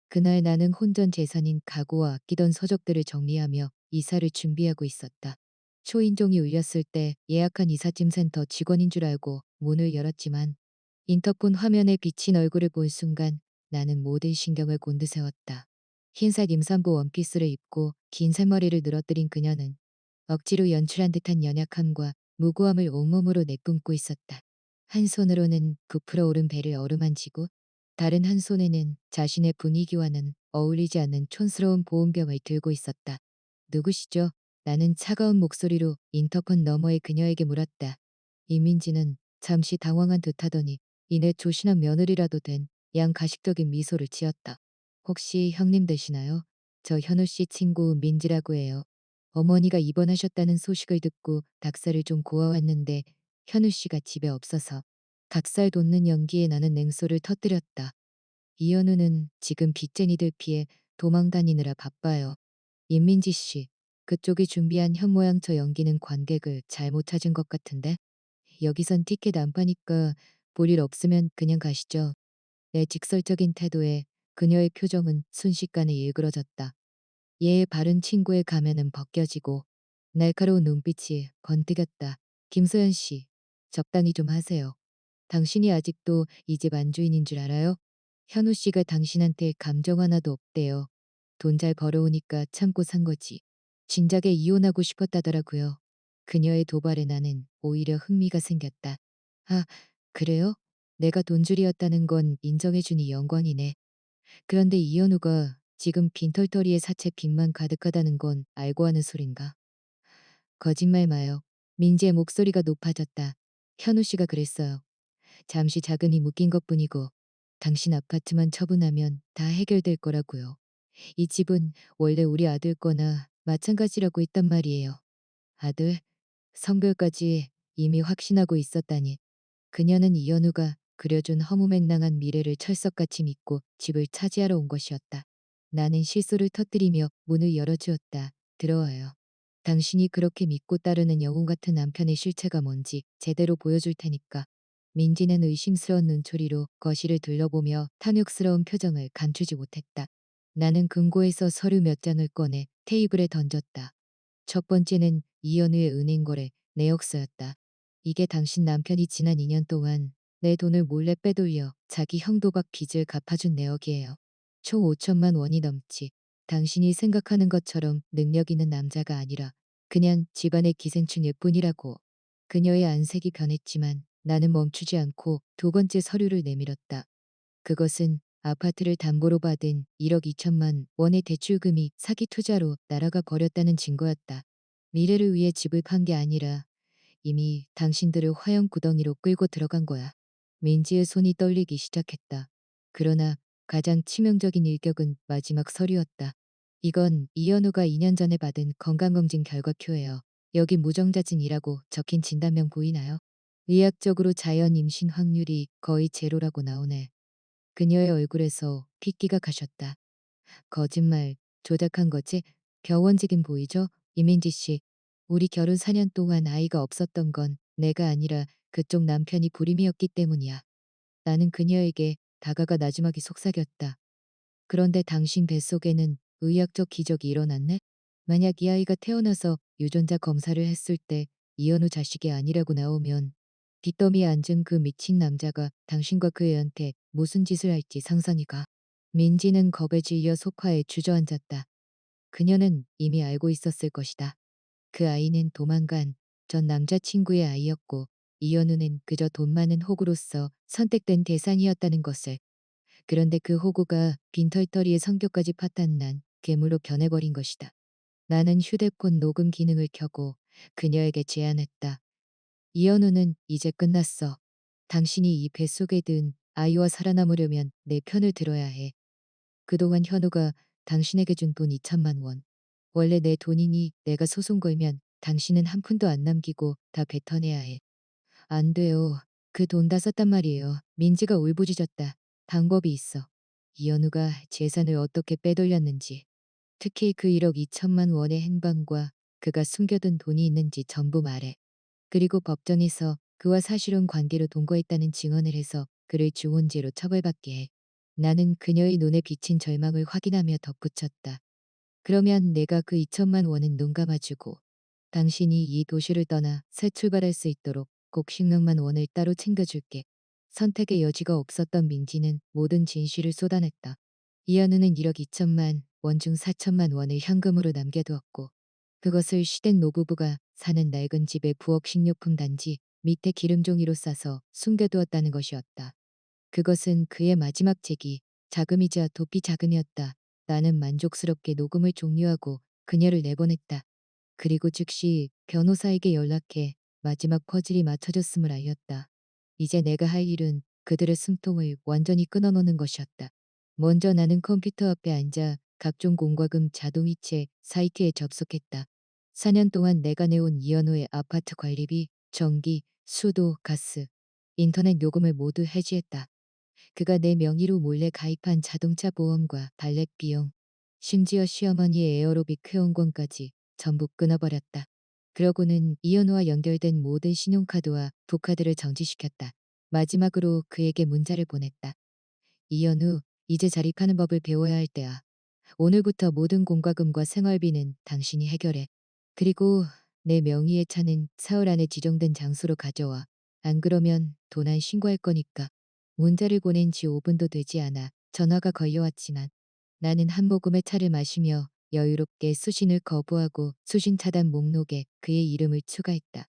그날 나는 혼전 재산인 가구와 아끼던 서적들을 정리하며 이사를 준비하고 있었다. 초인종이 울렸을 때 예약한 이삿짐센터 직원인 줄 알고 문을 열었지만 인터폰 화면에 비친 얼굴을 본 순간 나는 모든 신경을 곤두세웠다. 흰색 임산부 원피스를 입고 긴 새머리를 늘어뜨린 그녀는 억지로 연출한 듯한 연약함과 무고함을 온몸으로 내뿜고 있었다. 한 손으로는 부풀어 오른 배를 어루만지고 다른 한 손에는 자신의 분위기와는 어울리지 않는 촌스러운 보온병을 들고 있었다. 누구시죠? 나는 차가운 목소리로 인터폰 너머의 그녀에게 물었다. 이민지는 잠시 당황한 듯하더니 이내 조신한 며느리라도 된 양가식적인 미소를 지었다. 혹시 형님 되시나요? 저 현우 씨 친구 민지라고 해요. 어머니가 입원하셨다는 소식을 듣고 닭살을 좀 구워왔는데 현우 씨가 집에 없어서 닭살 돋는 연기에 나는 냉소를 터뜨렸다. 이현우는 지금 빚쟁이들 피해 도망 다니느라 바빠요. 임민지 씨, 그쪽이 준비한 현모양처 연기는 관객을 잘못 찾은 것 같은데 여기선 티켓 안 파니까 볼 일 없으면 그냥 가시죠. 내 직설적인 태도에 그녀의 표정은 순식간에 일그러졌다. 예의 바른 친구의 가면은 벗겨지고 날카로운 눈빛이 번뜩였다. 김소연 씨, 적당히 좀 하세요. 당신이 아직도 이 집 안주인인 줄 알아요? 현우 씨가 당신한테 감정 하나도 없대요. 돈 잘 벌어오니까 참고 산 거지. 진작에 이혼하고 싶었다더라고요. 그녀의 도발에 나는 오히려 흥미가 생겼다. 아, 그래요? 내가 돈줄이었다는 건 인정해주니 영광이네. 그런데 이현우가 지금 빈털터리에 사채 빚만 가득하다는 건 알고 하는 소린가? 거짓말 마요. 민지의 목소리가 높아졌다. 현우 씨가 그랬어요. 잠시 자금이 묶인 것뿐이고 당신 아파트만 처분하면 다 해결될 거라고요. 이 집은 원래 우리 아들 거나 마찬가지라고 했단 말이에요. 아들? 성별까지 이미 확신하고 있었다니. 그녀는 이현우가 그려준 허무맹랑한 미래를 철석같이 믿고 집을 차지하러 온 것이었다. 나는 실소를 터뜨리며 문을 열어주었다. 들어와요. 당신이 그렇게 믿고 따르는 영웅 같은 남편의 실체가 뭔지 제대로 보여줄 테니까. 민지는 의심스러운 눈초리로 거실을 둘러보며 탐욕스러운 표정을 감추지 못했다. 나는 금고에서 서류 몇 장을 꺼내 테이블에 던졌다. 첫 번째는 이현우의 은행거래 내역서였다. 이게 당신 남편이 지난 2년 동안 내 돈을 몰래 빼돌려 자기 형도박 빚을 갚아준 내역이에요. 총 5천만 원이 넘지. 당신이 생각하는 것처럼 능력 있는 남자가 아니라 그냥 집안의 기생충일 뿐이라고. 그녀의 안색이 변했지만 나는 멈추지 않고 두 번째 서류를 내밀었다. 그것은 아파트를 담보로 받은 1억 2천만 원의 대출금이 사기 투자로 날아가 버렸다는 증거였다. 미래를 위해 집을 판 게 아니라 이미 당신들을 화형구덩이로 끌고 들어간 거야. 민지의 손이 떨리기 시작했다. 그러나 가장 치명적인 일격은 마지막 서류였다. 이건 이현우가 2년 전에 받은 건강검진 결과표예요. 여기 무정자진이라고 적힌 진단명 보이나요? 의학적으로 자연 임신 확률이 거의 제로라고 나오네. 그녀의 얼굴에서 핏기가 가셨다. 거짓말, 조작한 거지? 병원직인 보이죠? 이민지 씨. 우리 결혼 4년 동안 아이가 없었던 건 내가 아니라 그쪽 남편이 불임이었기 때문이야. 나는 그녀에게 다가가 나지막이 속삭였다. 그런데 당신 뱃속에는 의학적 기적이 일어났네? 만약 이 아이가 태어나서 유전자 검사를 했을 때 이현우 자식이 아니라고 나오면 빚더미에 앉은 그 미친 남자가 당신과 그 애한테 무슨 짓을 할지 상상이 가. 민지는 겁에 질려 소파에 주저앉았다. 그녀는 이미 알고 있었을 것이다. 그 아이는 도망간 전 남자친구의 아이였고 이현우는 그저 돈 많은 호구로서 선택된 대상이었다는 것을. 그런데 그 호구가 빈털터리의 성격까지 파탄난 괴물로 변해버린 것이다. 나는 휴대폰 녹음 기능을 켜고 그녀에게 제안했다. 이현우는 이제 끝났어. 당신이 이 뱃속에 든 아이와 살아남으려면 내 편을 들어야 해. 그동안 현우가 당신에게 준 돈 2천만 원. 원래 내 돈이니 내가 소송 걸면 당신은 한 푼도 안 남기고 다 뱉어내야 해. 안 돼요. 그 돈 다 썼단 말이에요. 민지가 울부짖었다. 방법이 있어. 이현우가 재산을 어떻게 빼돌렸는지, 특히 그 1억 2천만 원의 행방과 그가 숨겨둔 돈이 있는지 전부 말해. 그리고 법정에서 그와 사실혼 관계로 동거했다는 증언을 해서 그를 주혼죄로 처벌받게 해. 나는 그녀의 눈에 비친 절망을 확인하며 덧붙였다. 그러면 내가 그 2천만 원은 눈 감아주고 당신이 이 도시를 떠나 새 출발할 수 있도록 꼭 10명만 원을 따로 챙겨줄게. 선택의 여지가 없었던 민지는 모든 진실을 쏟아냈다. 이현우는 1억 2천만 원 중 4천만 원을 현금으로 남겨두었고 그것을 시댁 노부부가 사는 낡은 집의 부엌 식료품 단지 밑에 기름종이로 싸서 숨겨두었다는 것이었다. 그것은 그의 마지막 재기, 자금이자 도피 자금이었다. 나는 만족스럽게 녹음을 종료하고 그녀를 내보냈다. 그리고 즉시 변호사에게 연락해 마지막 퍼즐이 맞춰졌음을 알렸다. 이제 내가 할 일은 그들의 숨통을 완전히 끊어놓는 것이었다. 먼저 나는 컴퓨터 앞에 앉아 각종 공과금 자동이체 사이트에 접속했다. 4년 동안 내가 내온 이현우의 아파트 관리비, 전기, 수도, 가스, 인터넷 요금을 모두 해지했다. 그가 내 명의로 몰래 가입한 자동차 보험과 발렛 비용, 심지어 시어머니의 에어로빅 회원권까지 전부 끊어버렸다. 그러고는 이현우와 연결된 모든 신용카드와 부카드를 정지시켰다. 마지막으로 그에게 문자를 보냈다. 이현우, 이제 자립하는 법을 배워야 할 때야. 오늘부터 모든 공과금과 생활비는 당신이 해결해. 그리고 내 명의의 차는 사흘 안에 지정된 장소로 가져와. 안 그러면 도난 신고할 거니까. 문자를 보낸 지 5분도 되지 않아 전화가 걸려왔지만 나는 한 모금의 차를 마시며 여유롭게 수신을 거부하고 수신 차단 목록에 그의 이름을 추가했다.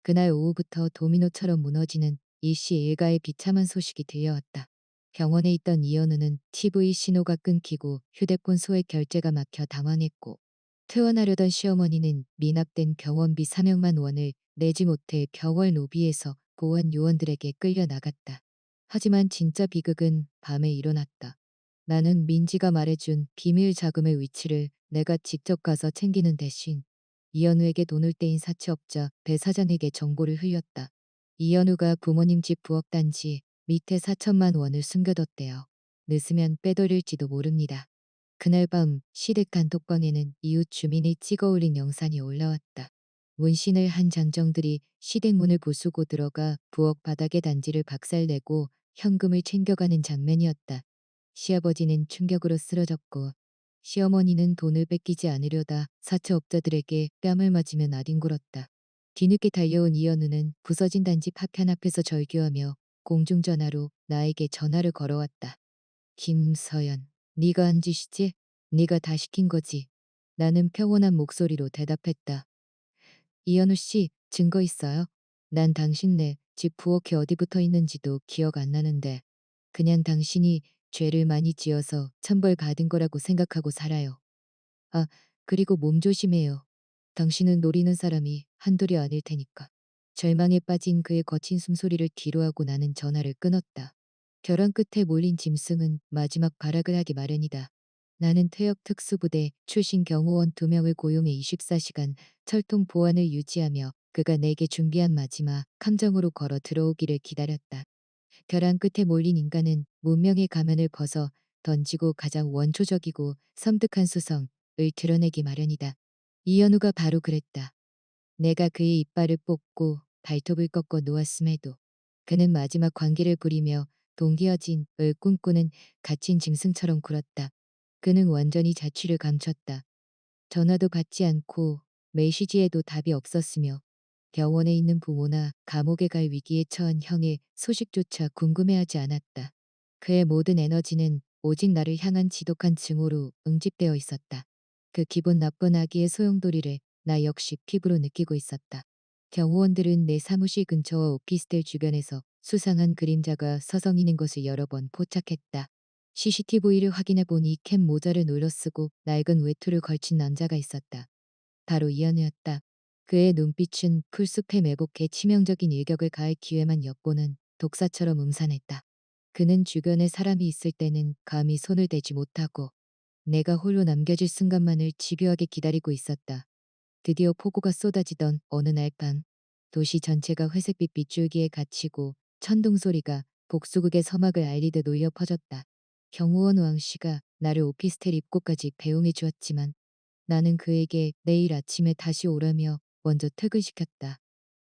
그날 오후부터 도미노처럼 무너지는 이씨 일가의 비참한 소식이 들려왔다. 병원에 있던 이현우는 TV 신호가 끊기고 휴대폰 소액 결제가 막혀 당황했고 퇴원하려던 시어머니는 미납된 병원비 300만 원을 내지 못해 병원 로비에서 보안 요원들에게 끌려 나갔다. 하지만 진짜 비극은 밤에 일어났다. 나는 민지가 말해준 비밀 자금의 위치를 내가 직접 가서 챙기는 대신 이현우에게 돈을 떼인 사채업자 배 사장에게 정보를 흘렸다. 이현우가 부모님 집 부엌 단지 밑에 4천만 원을 숨겨뒀대요. 늦으면 빼돌릴지도 모릅니다. 그날 밤 시댁 단톡방에는 이웃 주민이 찍어 올린 영상이 올라왔다. 문신을 한 장정들이 시댁 문을 부수고 들어가 부엌 바닥의 단지를 박살내고 현금을 챙겨가는 장면이었다. 시아버지는 충격으로 쓰러졌고 시어머니는 돈을 뺏기지 않으려다 사채업자들에게 뺨을 맞으며 나뒹굴었다. 뒤늦게 달려온 이현우는 부서진 단지 파편 앞에서 절규하며 공중전화로 나에게 전화를 걸어왔다. 김서연, 네가 한 짓이지? 네가 다 시킨 거지? 나는 평온한 목소리로 대답했다. 이현우 씨, 증거 있어요? 난 당신네 집 부엌에 어디 붙어 있는지도 기억 안 나는데 그냥 당신이 죄를 많이 지어서 천벌 받은 거라고 생각하고 살아요. 아, 그리고 몸 조심해요. 당신은 노리는 사람이 한둘이 아닐 테니까. 절망에 빠진 그의 거친 숨소리를 뒤로하고 나는 전화를 끊었다. 벼랑 끝에 몰린 짐승은 마지막 발악을 하기 마련이다. 나는 퇴역 특수부대 출신 경호원 2명을 고용해 24시간 철통 보안을 유지하며 그가 내게 준비한 마지막 함정으로 걸어 들어오기를 기다렸다. 벼랑 끝에 몰린 인간은 문명의 가면을 벗어 던지고 가장 원초적이고 섬뜩한 수성을 드러내기 마련이다. 이현우가 바로 그랬다. 내가 그의 이빨을 뽑고 발톱을 꺾어 놓았음에도 그는 마지막 관계를 부리며 동기어진 을 꿈꾸는 갇힌 짐승처럼 굴었다. 그는 완전히 자취를 감췄다. 전화도 받지 않고 메시지에도 답이 없었으며 병원에 있는 부모나 감옥에 갈 위기에 처한 형의 소식조차 궁금해하지 않았다. 그의 모든 에너지는 오직 나를 향한 지독한 증오로 응집되어 있었다. 그 기분 나쁜 아기의 소용돌이를 나 역시 피부로 느끼고 있었다. 경호원들은 내 사무실 근처와 오피스텔 주변에서 수상한 그림자가 서성이는 것을 여러 번 포착했다. CCTV를 확인해 보니 캡 모자를 눌러쓰고 낡은 외투를 걸친 남자가 있었다. 바로 이현우였다. 그의 눈빛은 풀숲에 매복해 치명적인 일격을 가할 기회만 엿보는 독사처럼 음산했다. 그는 주변에 사람이 있을 때는 감히 손을 대지 못하고 내가 홀로 남겨질 순간만을 집요하게 기다리고 있었다. 드디어 폭우가 쏟아지던 어느 날 밤, 도시 전체가 회색빛 빗줄기에 갇히고 천둥 소리가 복수극의 서막을 알리듯 울려 퍼졌다. 경호원 왕 씨가 나를 오피스텔 입구까지 배웅해 주었지만 나는 그에게 내일 아침에 다시 오라며 먼저 퇴근시켰다.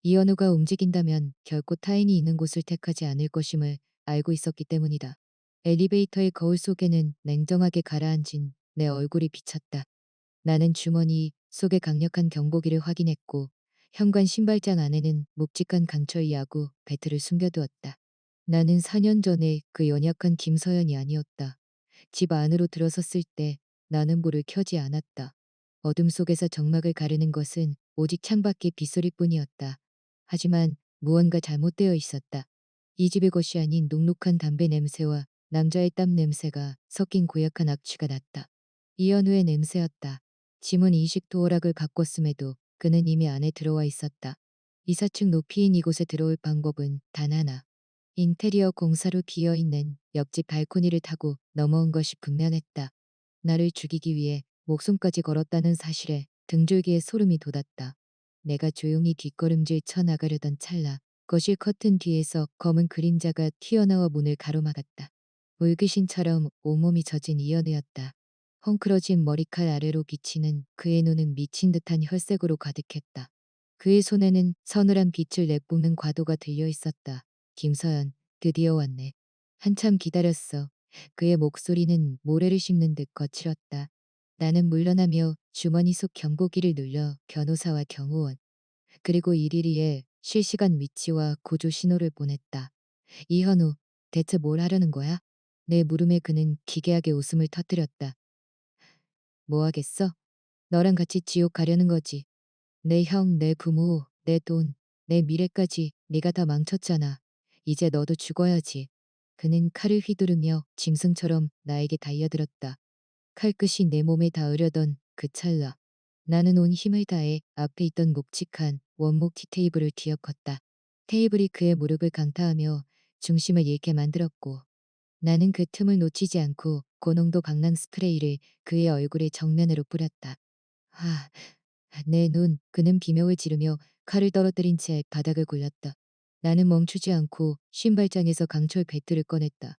이현우가 움직인다면 결코 타인이 있는 곳을 택하지 않을 것임을 알고 있었기 때문이다. 엘리베이터의 거울 속에는 냉정하게 가라앉은 내 얼굴이 비쳤다. 나는 주머니 속에 강력한 경보기를 확인했고 현관 신발장 안에는 묵직한 강철 야구 배트를 숨겨두었다. 나는 4년 전에 그 연약한 김서연이 아니었다. 집 안으로 들어섰을 때 나는 불을 켜지 않았다. 어둠 속에서 정막을 가르는 것은 오직 창밖의 빗소리뿐이었다. 하지만 무언가 잘못되어 있었다. 이 집의 것이 아닌 눅눅한 담배 냄새와 남자의 땀 냄새가 섞인 고약한 악취가 났다. 이현우의 냄새였다. 짐은 이식 도어락을 바꿨음에도 그는 이미 안에 들어와 있었다. 이사층 높이인 이곳에 들어올 방법은 단 하나. 인테리어 공사로 비어있는 옆집 발코니를 타고 넘어온 것이 분명했다. 나를 죽이기 위해 목숨까지 걸었다는 사실에 등줄기에 소름이 돋았다. 내가 조용히 뒷걸음질 쳐 나가려던 찰나 거실 커튼 뒤에서 검은 그림자가 튀어나와 문을 가로막았다. 물귀신처럼 온몸이 젖은 이연우였다. 헝클어진 머리칼 아래로 비치는 그의 눈은 미친 듯한 혈색으로 가득했다. 그의 손에는 서늘한 빛을 내뿜는 과도가 들려 있었다. 김서연, 드디어 왔네. 한참 기다렸어. 그의 목소리는 모래를 씹는 듯 거칠었다. 나는 물러나며 주머니 속 경보기를 눌러 변호사와 경호원, 그리고 이리리에 실시간 위치와 구조 신호를 보냈다. 이현우, 대체 뭘 하려는 거야? 내 물음에 그는 기괴하게 웃음을 터뜨렸다. 뭐 하겠어? 너랑 같이 지옥 가려는 거지. 내 형, 내 부모, 내 돈, 내 미래까지 네가 다 망쳤잖아. 이제 너도 죽어야지. 그는 칼을 휘두르며 짐승처럼 나에게 달려들었다. 칼끝이 내 몸에 닿으려던 그 찰나. 나는 온 힘을 다해 앞에 있던 묵직한 원목 티테이블을 뒤엎었다. 테이블이 그의 무릎을 강타하며 중심을 잃게 만들었고 나는 그 틈을 놓치지 않고 고농도 강낭 스프레이를 그의 얼굴의 정면으로 뿌렸다. 아, 내 눈, 그는 비명을 지르며 칼을 떨어뜨린 채 바닥을 굴렸다. 나는 멈추지 않고 신발장에서 강철 배트를 꺼냈다.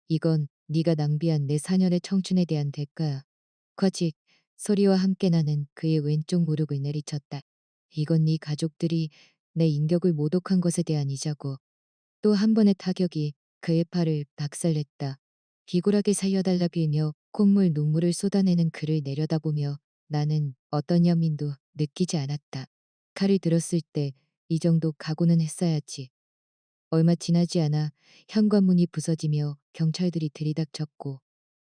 이건 네가 낭비한 내 4년의 청춘에 대한 대가야. 거짓 소리와 함께 나는 그의 왼쪽 무릎을 내리쳤다. 이건 네 가족들이 내 인격을 모독한 것에 대한 이자고. 또 한 번의 타격이 그의 팔을 박살냈다. 비굴하게 살려달라 빌며 콧물 눈물을 쏟아내는 그를 내려다보며 나는 어떤 연민도 느끼지 않았다. 칼을 들었을 때 이 정도 각오는 했어야지. 얼마 지나지 않아 현관문이 부서지며 경찰들이 들이닥쳤고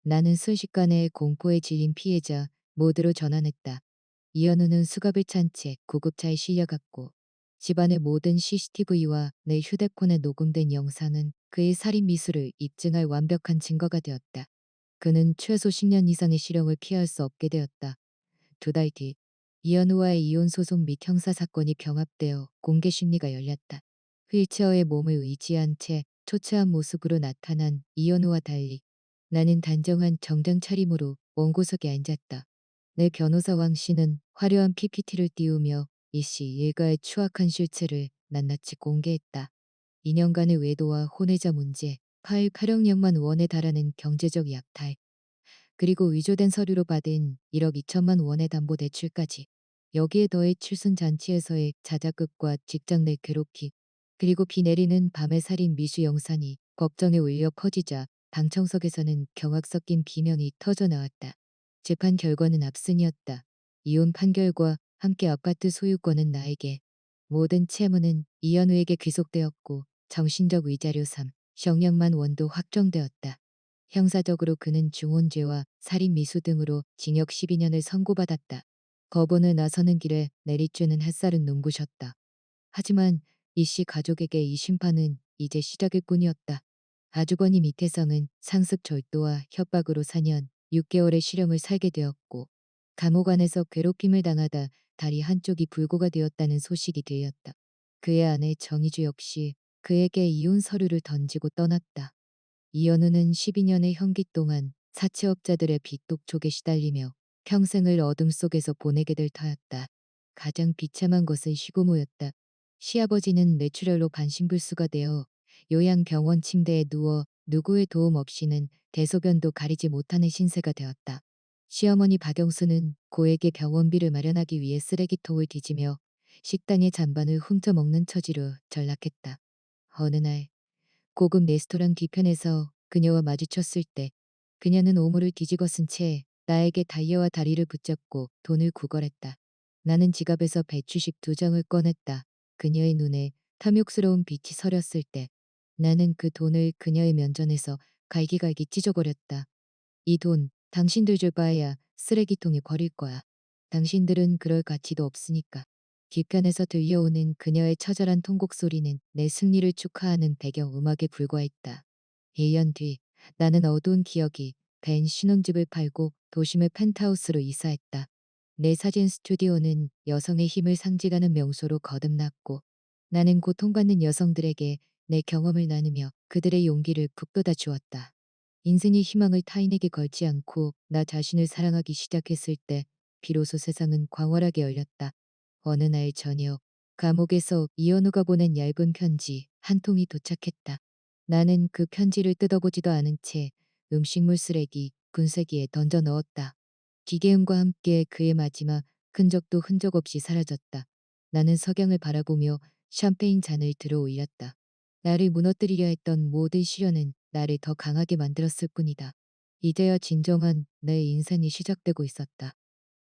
나는 순식간에 공포에 질린 피해자 모드로 전환했다. 이현우는 수갑을 찬 채 구급차에 실려갔고 집안의 모든 CCTV와 내 휴대폰에 녹음된 영상은 그의 살인 미수를 입증할 완벽한 증거가 되었다. 그는 최소 10년 이상의 실형을 피할 수 없게 되었다. 2달 뒤 이현우와의 이혼 소송 및 형사 사건이 병합되어 공개 심리가 열렸다. 휠체어에 몸을 의지한 채 초췌한 모습으로 나타난 이현우와 달리 나는 단정한 정장 차림으로 원고석에 앉았다. 내 변호사 왕 씨는 화려한 PPT를 띄우며 이씨 일가의 추악한 실체를 낱낱이 공개했다. 2년간의 외도와 혼외자 문제, 파일 8억령만 원에 달하는 경제적 약탈, 그리고 위조된 서류로 받은 1억 2천만 원의 담보대출까지. 여기에 더해 칠순 잔치에서의 자작극과 직장 내 괴롭힘, 그리고 비 내리는 밤의 살인 미수 영상이 법정에 울려 퍼지자 방청석에서는 경악 섞인 비명이 터져 나왔다. 재판 결과는 압승이었다. 이혼 판결과 함께 아파트 소유권은 나에게. 모든 채무는 이현우에게 귀속되었고 정신적 위자료 3, 형량만 원도 확정되었다. 형사적으로 그는 중혼죄와 살인 미수 등으로 징역 12년을 선고받았다. 거부는 나서는 길에 내리쬐는 햇살은 눈부셨다. 하지만 이 씨 가족에게 이 심판은 이제 시작일 뿐이었다. 아주버님 이태성은 상습 절도와 협박으로 4년 6개월의 실형을 살게 되었고 감옥 안에서 괴롭힘을 당하다 다리 한쪽이 불구가 되었다는 소식이 들렸다. 그의 아내 정희주 역시 그에게 이혼 서류를 던지고 떠났다. 이현우는 12년의 형기 동안 사채업자들의 빚독촉에 시달리며 평생을 어둠 속에서 보내게 될 터였다. 가장 비참한 것은 시고모였다. 시아버지는 뇌출혈로 반신불수가 되어 요양병원 침대에 누워 누구의 도움 없이는 대소변도 가리지 못하는 신세가 되었다. 시어머니 박영수는 고에게 병원비를 마련하기 위해 쓰레기통을 뒤지며 식당의 잔반을 훔쳐 먹는 처지로 전락했다. 어느 날 고급 레스토랑 뒤편에서 그녀와 마주쳤을 때 그녀는 오물을 뒤집어 쓴 채 나에게 다리와 다리를 붙잡고 돈을 구걸했다. 나는 지갑에서 배추식 2장을 꺼냈다. 그녀의 눈에 탐욕스러운 빛이 서렸을 때 나는 그 돈을 그녀의 면전에서 갈기갈기 찢어버렸다. 이 돈 당신들 줄 바에야 쓰레기통에 버릴 거야. 당신들은 그럴 가치도 없으니까. 뒷편에서 들려오는 그녀의 처절한 통곡 소리는 내 승리를 축하하는 배경 음악에 불과했다. 1년 뒤 나는 어두운 기억이 벤 신혼집을 팔고 도심의 펜트하우스로 이사했다. 내 사진 스튜디오는 여성의 힘을 상징하는 명소로 거듭났고 나는 고통받는 여성들에게 내 경험을 나누며 그들의 용기를 북돋아 주었다. 인생의 희망을 타인에게 걸지 않고 나 자신을 사랑하기 시작했을 때 비로소 세상은 광활하게 열렸다. 어느 날 저녁 감옥에서 이현우가 보낸 얇은 편지 한 통이 도착했다. 나는 그 편지를 뜯어보지도 않은 채 음식물 쓰레기 분쇄기에 던져 넣었다. 기계음과 함께 그의 마지막 흔적도 흔적 없이 사라졌다. 나는 석양을 바라보며 샴페인 잔을 들어 올렸다. 나를 무너뜨리려 했던 모든 시련은 나를 더 강하게 만들었을 뿐이다. 이제야 진정한 내 인생이 시작되고 있었다.